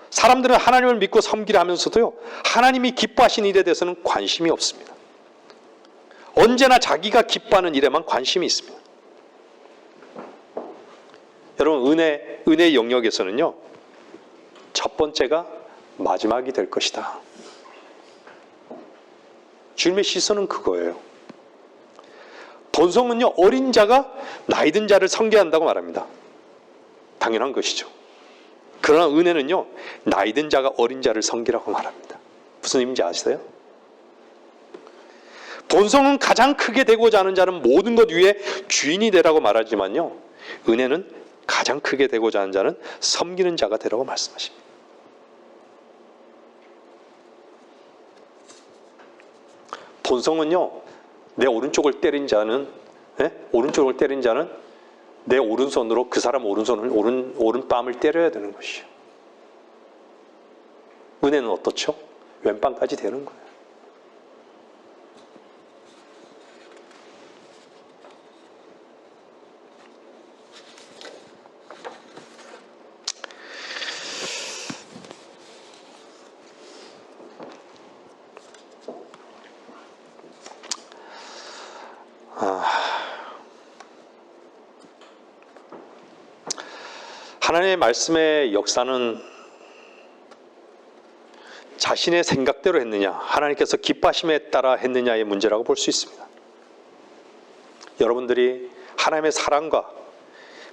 사람들은 하나님을 믿고 섬기려 하면서도요, 하나님이 기뻐하신 일에 대해서는 관심이 없습니다. 언제나 자기가 기뻐하는 일에만 관심이 있습니다. 여러분, 은혜의 영역에서는요, 첫 번째가 마지막이 될 것이다. 주님의 시선은 그거예요. 본성은요, 어린 자가 나이 든 자를 섬겨한다고 말합니다. 당연한 것이죠. 그러나 은혜는요, 나이 든 자가 어린 자를 섬기라고 말합니다. 무슨 의미인지 아시세요? 본성은 가장 크게 되고자 하는 자는 모든 것 위에 주인이 되라고 말하지만요, 은혜는 가장 크게 되고자 하는 자는 섬기는 자가 되라고 말씀하십니다. 본성은요, 내 오른쪽을 때린 자는, 오른쪽을 때린 자는 내 오른손으로 그 사람 오른뺨을 때려야 되는 것이요. 은혜는 어떻죠? 왼뺨까지 되는 거예요. 하나님의 말씀의 역사는 자신의 생각대로 했느냐, 하나님께서 기뻐하심에 따라 했느냐의 문제라고 볼 수 있습니다. 여러분들이 하나님의 사랑과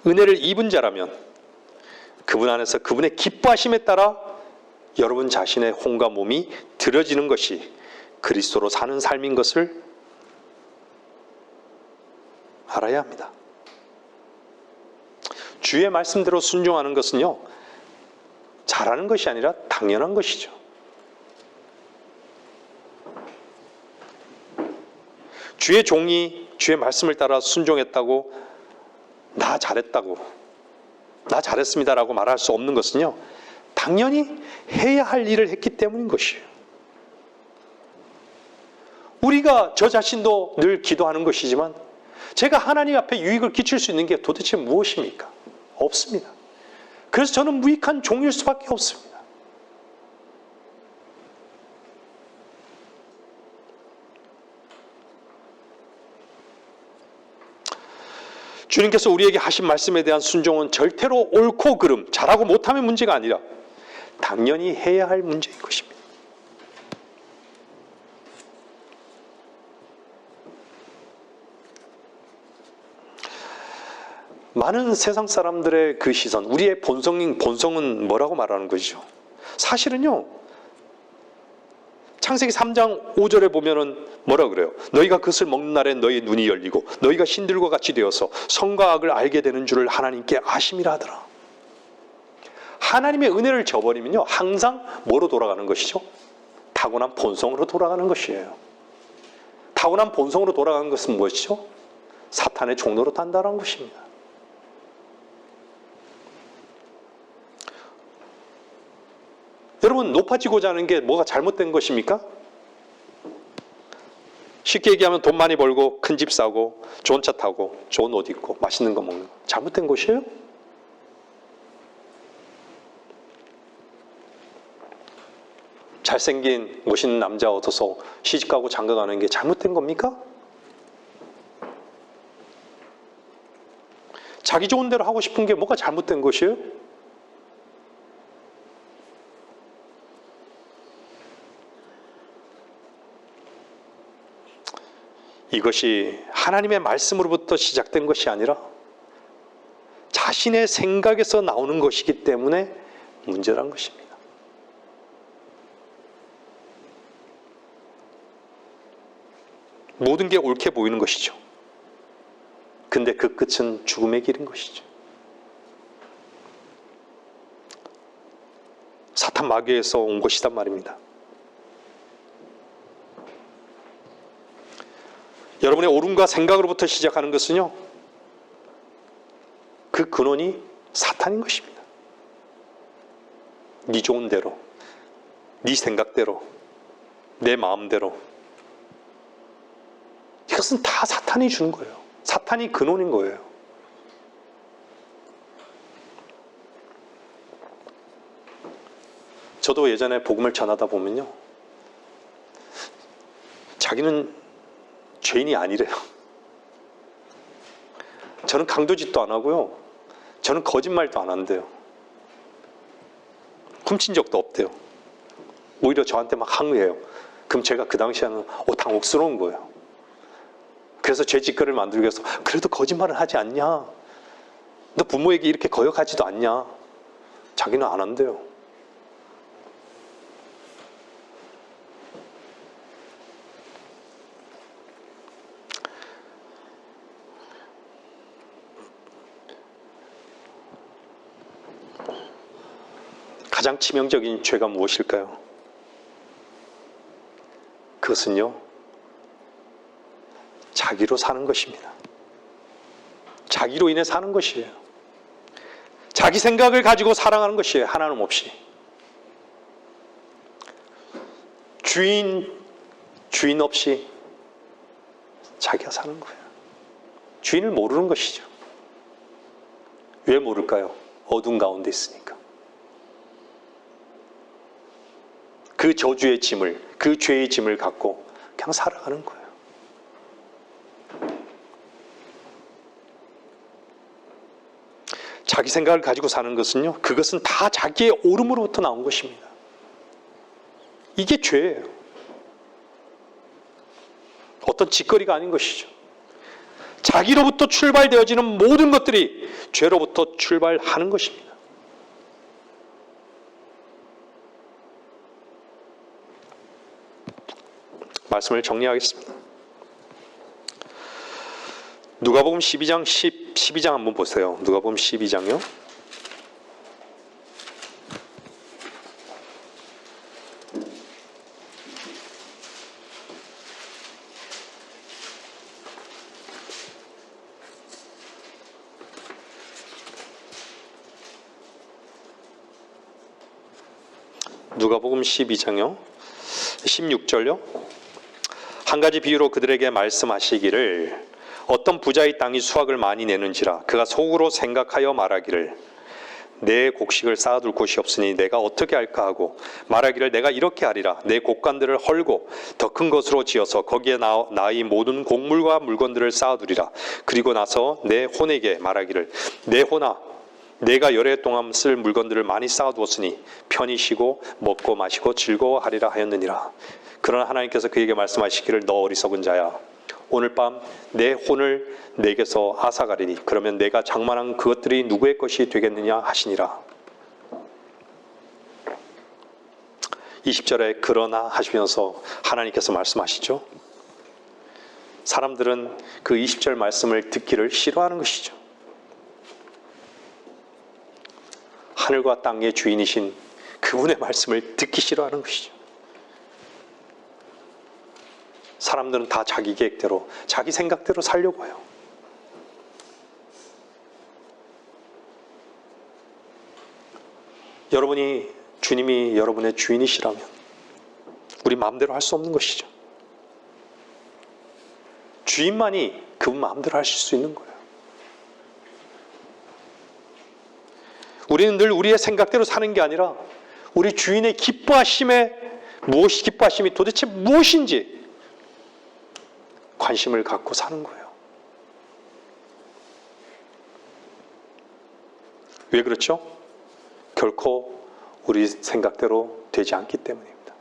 은혜를 입은 자라면 그분 안에서 그분의 기뻐하심에 따라 여러분 자신의 혼과 몸이 드려지는 것이 그리스도로 사는 삶인 것을 알아야 합니다. 주의 말씀대로 순종하는 것은요, 잘하는 것이 아니라 당연한 것이죠. 주의 종이 주의 말씀을 따라 순종했다고, 나 잘했습니다라고 말할 수 없는 것은요, 당연히 해야 할 일을 했기 때문인 것이에요. 우리가 저 자신도 늘 기도하는 것이지만 제가 하나님 앞에 유익을 끼칠 수 있는 게 도대체 무엇입니까? 없습니다. 그래서 저는 무익한 종일 수밖에 없습니다. 주님께서 우리에게 하신 말씀에 대한 순종은 절대로 옳고 그름, 잘하고 못하면 문제가 아니라 당연히 해야 할 문제인 것입니다. 많은 세상 사람들의 그 시선, 우리의 본성은 뭐라고 말하는 것이죠? 사실은요, 창세기 3장 5절에 보면은 뭐라 그래요? 너희가 그것을 먹는 날에 너희 눈이 열리고 너희가 신들과 같이 되어서 선과 악을 알게 되는 줄을 하나님께 아심이라 하더라. 하나님의 은혜를 저버리면요, 항상 뭐로 돌아가는 것이죠? 타고난 본성으로 돌아가는 것이에요. 타고난 본성으로 돌아가는 것은 무엇이죠? 사탄의 종로로 단단한 것입니다. 여러분, 높아지고자 하는 게 뭐가 잘못된 것입니까? 쉽게 얘기하면 돈 많이 벌고 큰 집 사고 좋은 차 타고 좋은 옷 입고 맛있는 거 먹는 거 잘못된 것이에요? 잘생긴 멋있는 남자 얻어서 시집가고 장가가는 게 잘못된 겁니까? 자기 좋은 대로 하고 싶은 게 뭐가 잘못된 것이에요? 이것이 하나님의 말씀으로부터 시작된 것이 아니라 자신의 생각에서 나오는 것이기 때문에 문제란 것입니다. 모든 게 옳게 보이는 것이죠. 근데 그 끝은 죽음의 길인 것이죠. 사탄 마귀에서 온 것이란 말입니다. 여러분의 옳음과 생각으로부터 시작하는 것은요, 그 근원이 사탄인 것입니다. 네 좋은 대로, 네 생각대로, 내 마음대로. 이것은 다 사탄이 주는 거예요. 사탄이 근원인 거예요. 저도 예전에 복음을 전하다 보면요, 자기는 죄인이 아니래요. 저는 강도짓도 안 하고요, 저는 거짓말도 안 한대요. 훔친 적도 없대요. 오히려 저한테 막 항의해요. 그럼 제가 그 당시에는 당혹스러운 거예요. 그래서 죄짓거리를 만들기 위해서 그래도 거짓말을 하지 않냐? 너 부모에게 이렇게 거역하지도 않냐? 자기는 안 한대요. 가장 치명적인 죄가 무엇일까요? 그것은요, 자기로 사는 것입니다. 자기로 인해 사는 것이에요. 자기 생각을 가지고 살아가는 것이에요. 하나님 없이. 주인 없이 자기가 사는 거예요. 주인을 모르는 것이죠. 왜 모를까요? 어둠 가운데 있으니까. 그 저주의 짐을, 그 죄의 짐을 갖고 그냥 살아가는 거예요. 자기 생각을 가지고 사는 것은요, 그것은 다 자기의 옳음으로부터 나온 것입니다. 이게 죄예요. 어떤 짓거리가 아닌 것이죠. 자기로부터 출발되어지는 모든 것들이 죄로부터 출발하는 것입니다. 말씀을 정리하겠습니다. 누가복음 12장 한번 보세요. 누가복음 12장요. 누가복음 12장요. 16절요. 한 가지 비유로 그들에게 말씀하시기를 어떤 부자의 땅이 수확을 많이 내는지라 그가 속으로 생각하여 말하기를 내 곡식을 쌓아둘 곳이 없으니 내가 어떻게 할까 하고 말하기를 내가 이렇게 하리라 내 곡간들을 헐고 더 큰 것으로 지어서 거기에 나의 모든 곡물과 물건들을 쌓아두리라. 그리고 나서 내 혼에게 말하기를 내 혼아 내가 여러 해 동안 쓸 물건들을 많이 쌓아두었으니 편히 쉬고 먹고 마시고 즐거워하리라 하였느니라. 그러나 하나님께서 그에게 말씀하시기를 너 어리석은 자야 오늘 밤 내 혼을 내게서 앗아가리니 그러면 내가 장만한 그것들이 누구의 것이 되겠느냐 하시니라. 20절에 그러나 하시면서 하나님께서 말씀하시죠. 사람들은 그 20절 말씀을 듣기를 싫어하는 것이죠. 하늘과 땅의 주인이신 그분의 말씀을 듣기 싫어하는 것이죠. 사람들은 다 자기 계획대로, 자기 생각대로 살려고 해요. 주님이 여러분의 주인이시라면 우리 마음대로 할 수 없는 것이죠. 주인만이 그분 마음대로 하실 수 있는 거예요. 우리는 늘 우리의 생각대로 사는 게 아니라 우리 주인의 무엇이 기뻐하심이 도대체 무엇인지 관심을 갖고 사는 거예요. 왜 그렇죠? 결코 우리 생각대로 되지 않기 때문입니다.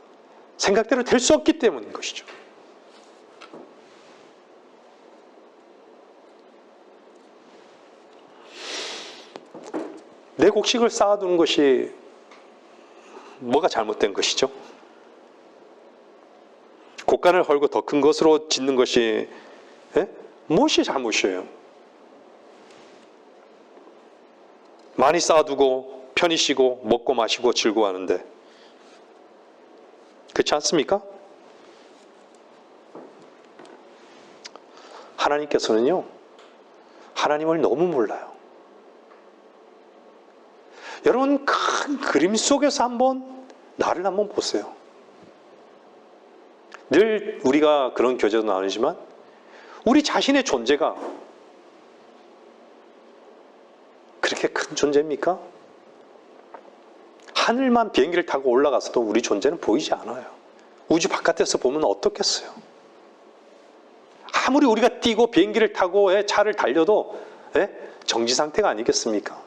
생각대로 될 수 없기 때문인 것이죠. 내 곡식을 쌓아두는 것이 뭐가 잘못된 것이죠? 곡간을 헐고 더 큰 것으로 짓는 것이 무엇이 잘못이에요? 많이 쌓아두고 편히 쉬고 먹고 마시고 즐거워하는데 그렇지 않습니까? 하나님께서는요, 하나님을 너무 몰라요. 여러분 큰 그림 속에서 나를 한번 보세요. 늘 우리가 그런 교제도 나누지만 우리 자신의 존재가 그렇게 큰 존재입니까? 하늘만 비행기를 타고 올라가서도 우리 존재는 보이지 않아요. 우주 바깥에서 보면 어떻겠어요? 아무리 우리가 뛰고 비행기를 타고 차를 달려도 정지 상태가 아니겠습니까?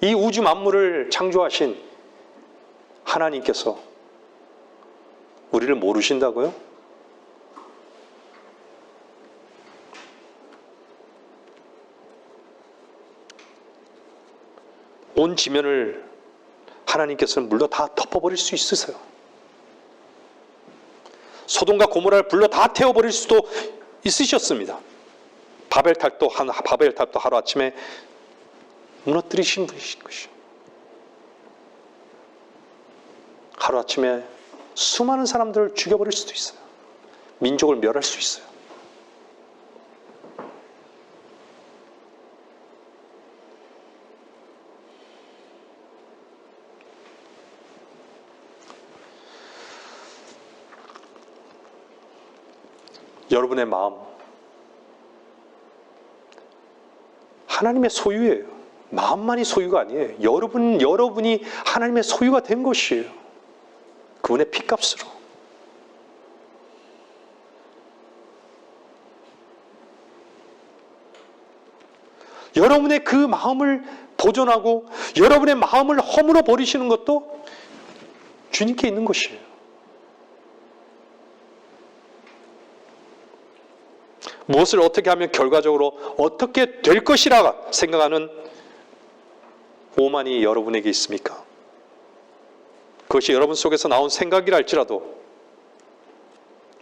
이 우주 만물을 창조하신 하나님께서 우리를 모르신다고요? 온 지면을 하나님께서는 물로 다 덮어버릴 수 있으세요. 소돔과 고모라를 불로 다 태워버릴 수도 있으셨습니다. 바벨탑도 하루아침에 무너뜨리신 분이신 것이죠. 하루아침에 수많은 사람들을 죽여버릴 수도 있어요. 민족을 멸할 수 있어요. 여러분의 마음, 하나님의 소유예요. 마음만이 소유가 아니에요. 여러분이 하나님의 소유가 된 것이에요. 그분의 피값으로. 여러분의 그 마음을 보존하고 여러분의 마음을 허물어 버리시는 것도 주님께 있는 것이에요. 무엇을 어떻게 하면 결과적으로 어떻게 될 것이라 생각하는 오만이 여러분에게 있습니까? 그것이 여러분 속에서 나온 생각이라 할지라도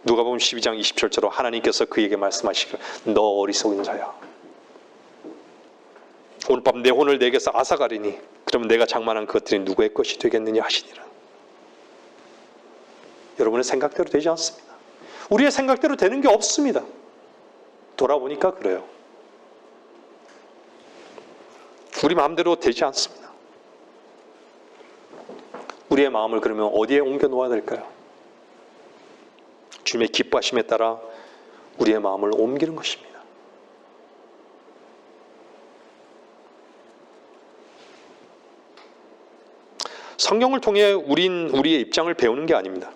누가복음 12장 20절처럼 하나님께서 그에게 말씀하시기를 너 어리석은 자야. 오늘 밤 내 혼을 내게서 앗아가리니 그러면 내가 장만한 그것들이 누구의 것이 되겠느냐 하시니라. 여러분의 생각대로 되지 않습니다. 우리의 생각대로 되는 게 없습니다. 돌아보니까 그래요. 우리 마음대로 되지 않습니다. 우리의 마음을 그러면 어디에 옮겨 놓아야 될까요? 주님의 기뻐하심에 따라 우리의 마음을 옮기는 것입니다. 성경을 통해 우리의 입장을 배우는 게 아닙니다.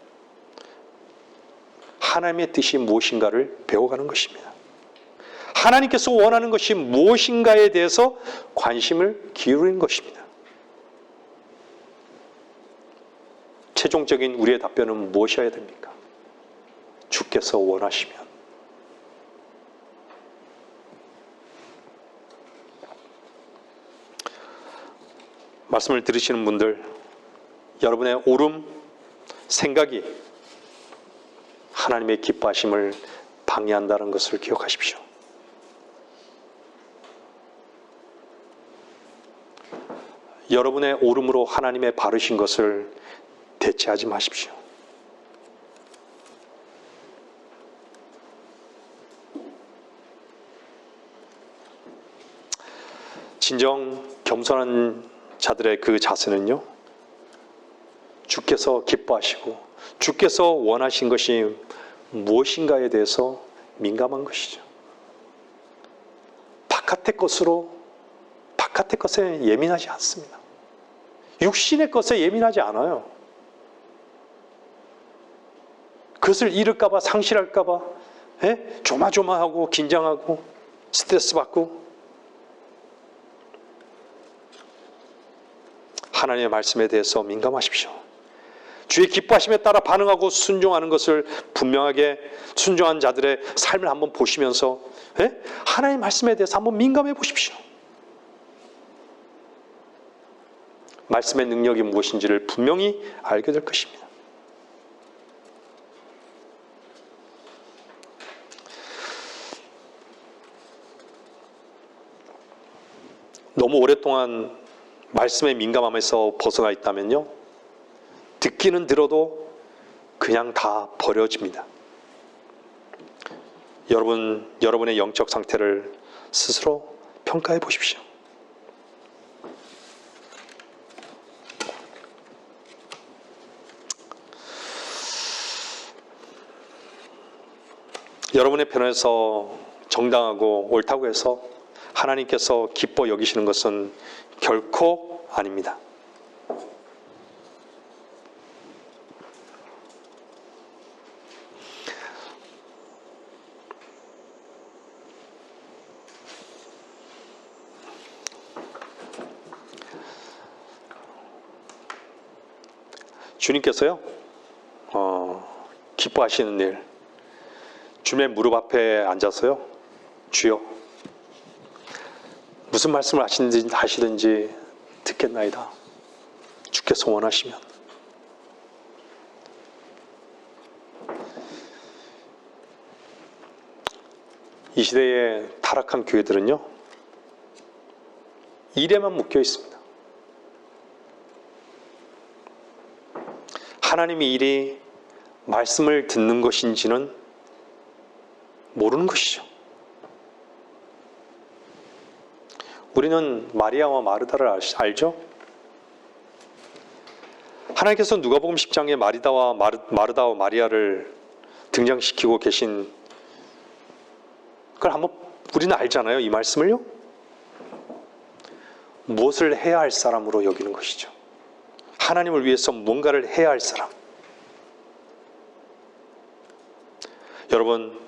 하나님의 뜻이 무엇인가를 배워가는 것입니다. 하나님께서 원하는 것이 무엇인가에 대해서 관심을 기울이는 것입니다. 최종적인 우리의 답변은 무엇이어야 됩니까? 주께서 원하시면. 말씀을 들으시는 분들, 여러분의 옳음, 생각이 하나님의 기뻐하심을 방해한다는 것을 기억하십시오. 여러분의 옳음으로 하나님의 바르신 것을 대체하지 마십시오. 진정 겸손한 자들의 그 자세는요, 주께서 기뻐하시고 주께서 원하신 것이 무엇인가에 대해서 민감한 것이죠. 바깥의 것에 예민하지 않습니다. 육신의 것에 예민하지 않아요. 그것을 잃을까 봐, 상실할까 봐 조마조마하고 긴장하고 스트레스 받고, 하나님의 말씀에 대해서 민감하십시오. 주의 기뻐하심에 따라 반응하고 순종하는 것을 분명하게 순종한 자들의 삶을 한번 보시면서 하나님의 말씀에 대해서 한번 민감해 보십시오. 말씀의 능력이 무엇인지를 분명히 알게 될 것입니다. 너무 오랫동안 말씀의 민감함에서 벗어나 있다면요, 듣기는 들어도 그냥 다 버려집니다. 여러분의 영적 상태를 스스로 평가해 보십시오. 여러분의 편에서 정당하고 옳다고 해서 하나님께서 기뻐 여기시는 것은 결코 아닙니다. 주님께서요, 기뻐하시는 일, 주님의 무릎 앞에 앉아서요, 주여, 무슨 말씀을 하시든지 듣겠나이다. 주께서 원하시면. 이 시대의 타락한 교회들은요, 일에만 묶여 있습니다. 하나님의 일이 말씀을 듣는 것인지는 모르는 것이죠. 우리는 마리아와 마르다를 알죠? 하나님께서 누가복음 10장에 마르다와 마리아를 등장시키고 계신 그걸 한번 우리는 알잖아요. 이 말씀을요. 무엇을 해야 할 사람으로 여기는 것이죠. 하나님을 위해서 뭔가를 해야 할 사람. 여러분,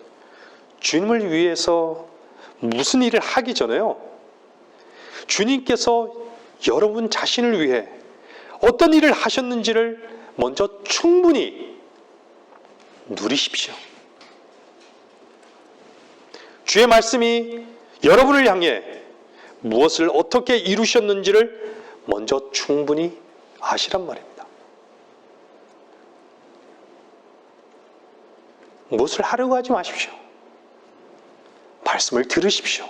주님을 위해서 무슨 일을 하기 전에요, 주님께서 여러분 자신을 위해 어떤 일을 하셨는지를 먼저 충분히 누리십시오. 주의 말씀이 여러분을 향해 무엇을 어떻게 이루셨는지를 먼저 충분히 아시란 말입니다. 무엇을 하려고 하지 마십시오. 말씀을 들으십시오.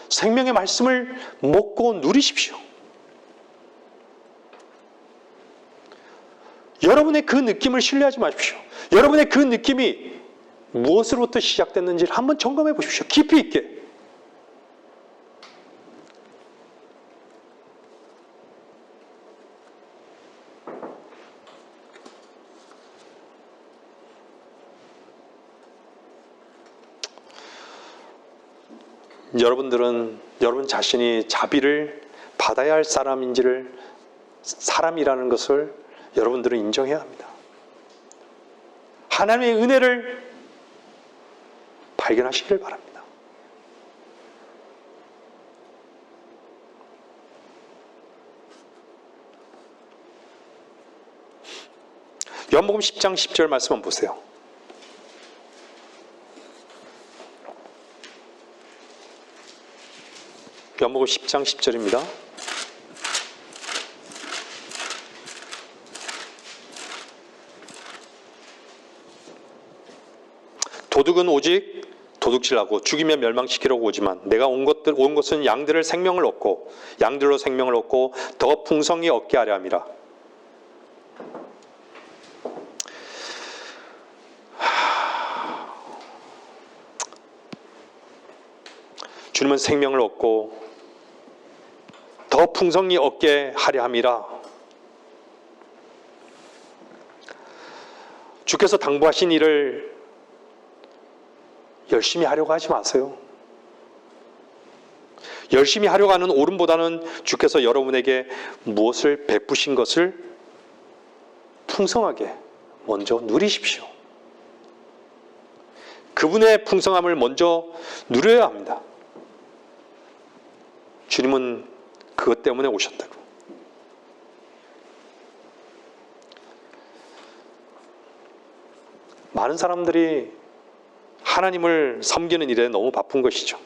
생명의 말씀을 먹고 누리십시오. 여러분의 그 느낌을 신뢰하지 마십시오. 여러분의 그 느낌이 무엇으로부터 시작됐는지를 한번 점검해 보십시오. 깊이 있게. 여러분들은 여러분 자신이 자비를 받아야 할 사람이라는 것을 여러분들은 인정해야 합니다. 하나님의 은혜를 발견하시길 바랍니다. 요한복음 10장 10절 말씀 한번 보세요. 요한복음 10장 10절입니다. 도둑은 오직 도둑질하고 죽이며 멸망시키려고 오지만 내가 온 것은 양들을 생명을 얻고 양들로 생명을 얻고 더 풍성히 얻게 하려 함이라. 주님은 생명을 얻고 더 풍성히 얻게 하려 함이라. 주께서 당부하신 일을 열심히 하려고 하지 마세요. 열심히 하려고 하는 오름보다는 주께서 여러분에게 무엇을 베푸신 것을 풍성하게 먼저 누리십시오. 그분의 풍성함을 먼저 누려야 합니다. 주님은 그것 때문에 오셨다고. 많은 사람들이 하나님을 섬기는 일에 너무 바쁜 것이죠.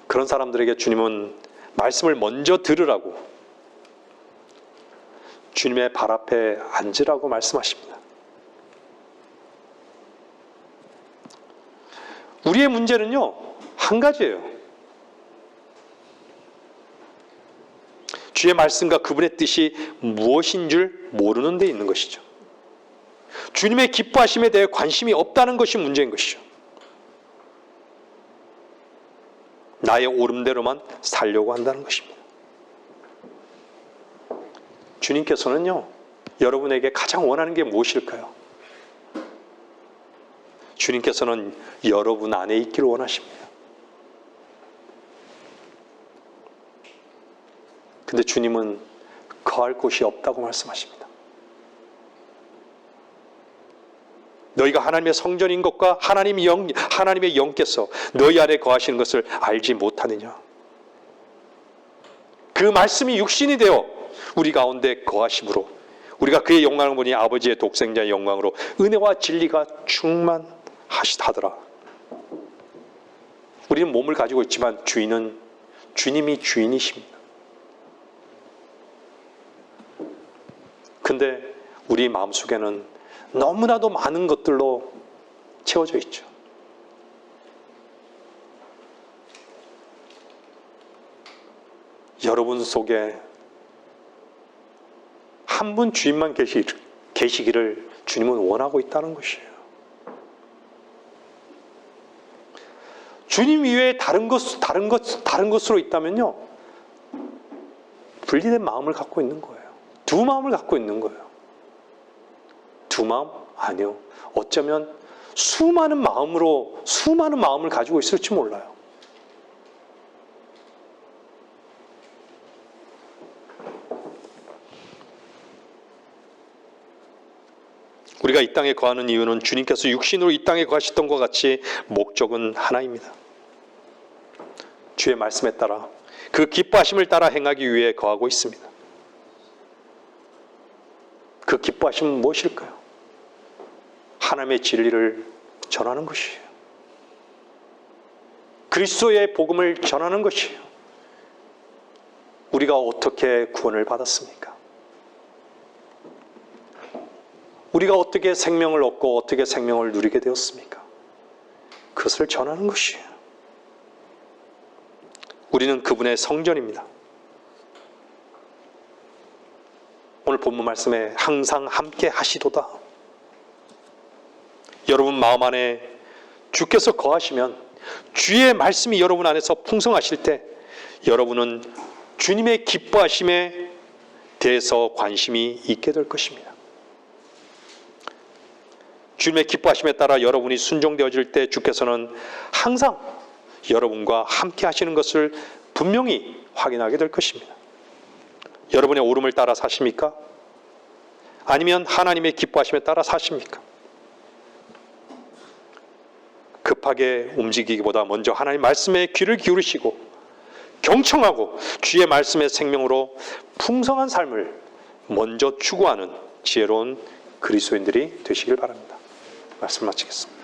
그런 사람들에게 주님은 말씀을 먼저 들으라고, 주님의 발 앞에 앉으라고 말씀하십니다. 우리의 문제는요, 한 가지예요. 주의 말씀과 그분의 뜻이 무엇인 줄 모르는 데 있는 것이죠. 주님의 기뻐하심에 대해 관심이 없다는 것이 문제인 것이죠. 나의 오름대로만 살려고 한다는 것입니다. 주님께서는요, 여러분에게 가장 원하는 게 무엇일까요? 주님께서는 여러분 안에 있기를 원하십니다. 근데 주님은 거할 곳이 없다고 말씀하십니다. 너희가 하나님의 성전인 것과 하나님의 영께서 너희 안에 거하시는 것을 알지 못하느냐. 그 말씀이 육신이 되어 우리 가운데 거하심으로 우리가 그의 영광을 보니 아버지의 독생자의 영광으로 은혜와 진리가 충만하시다더라. 우리는 몸을 가지고 있지만 주님이 주인이십니다. 근데 우리 마음속에는 너무나도 많은 것들로 채워져 있죠. 여러분 속에 한 분 주인만 계시기를 주님은 원하고 있다는 것이에요. 주님 이외에 다른 것으로 있다면요, 분리된 마음을 갖고 있는 거예요. 두 마음을 갖고 있는 거예요. 두 마음? 아니요. 어쩌면 수많은 마음을 가지고 있을지 몰라요. 우리가 이 땅에 거하는 이유는 주님께서 육신으로 이 땅에 거하셨던 것 같이 목적은 하나입니다. 주의 말씀에 따라 그 기뻐하심을 따라 행하기 위해 거하고 있습니다. 그 기뻐하심은 무엇일까요? 하나님의 진리를 전하는 것이에요. 그리스도의 복음을 전하는 것이에요. 우리가 어떻게 구원을 받았습니까? 우리가 어떻게 생명을 얻고 어떻게 생명을 누리게 되었습니까? 그것을 전하는 것이에요. 우리는 그분의 성전입니다. 오늘 본문 말씀에 항상 함께 하시도다. 여러분 마음 안에 주께서 거하시면, 주의 말씀이 여러분 안에서 풍성하실 때 여러분은 주님의 기뻐하심에 대해서 관심이 있게 될 것입니다. 주님의 기뻐하심에 따라 여러분이 순종되어질 때 주께서는 항상 여러분과 함께 하시는 것을 분명히 확인하게 될 것입니다. 여러분의 오름을 따라 사십니까? 아니면 하나님의 기뻐하심에 따라 사십니까? 급하게 움직이기보다 먼저 하나님 말씀에 귀를 기울이시고 경청하고 주의 말씀의 생명으로 풍성한 삶을 먼저 추구하는 지혜로운 그리스도인들이 되시길 바랍니다. 말씀 마치겠습니다.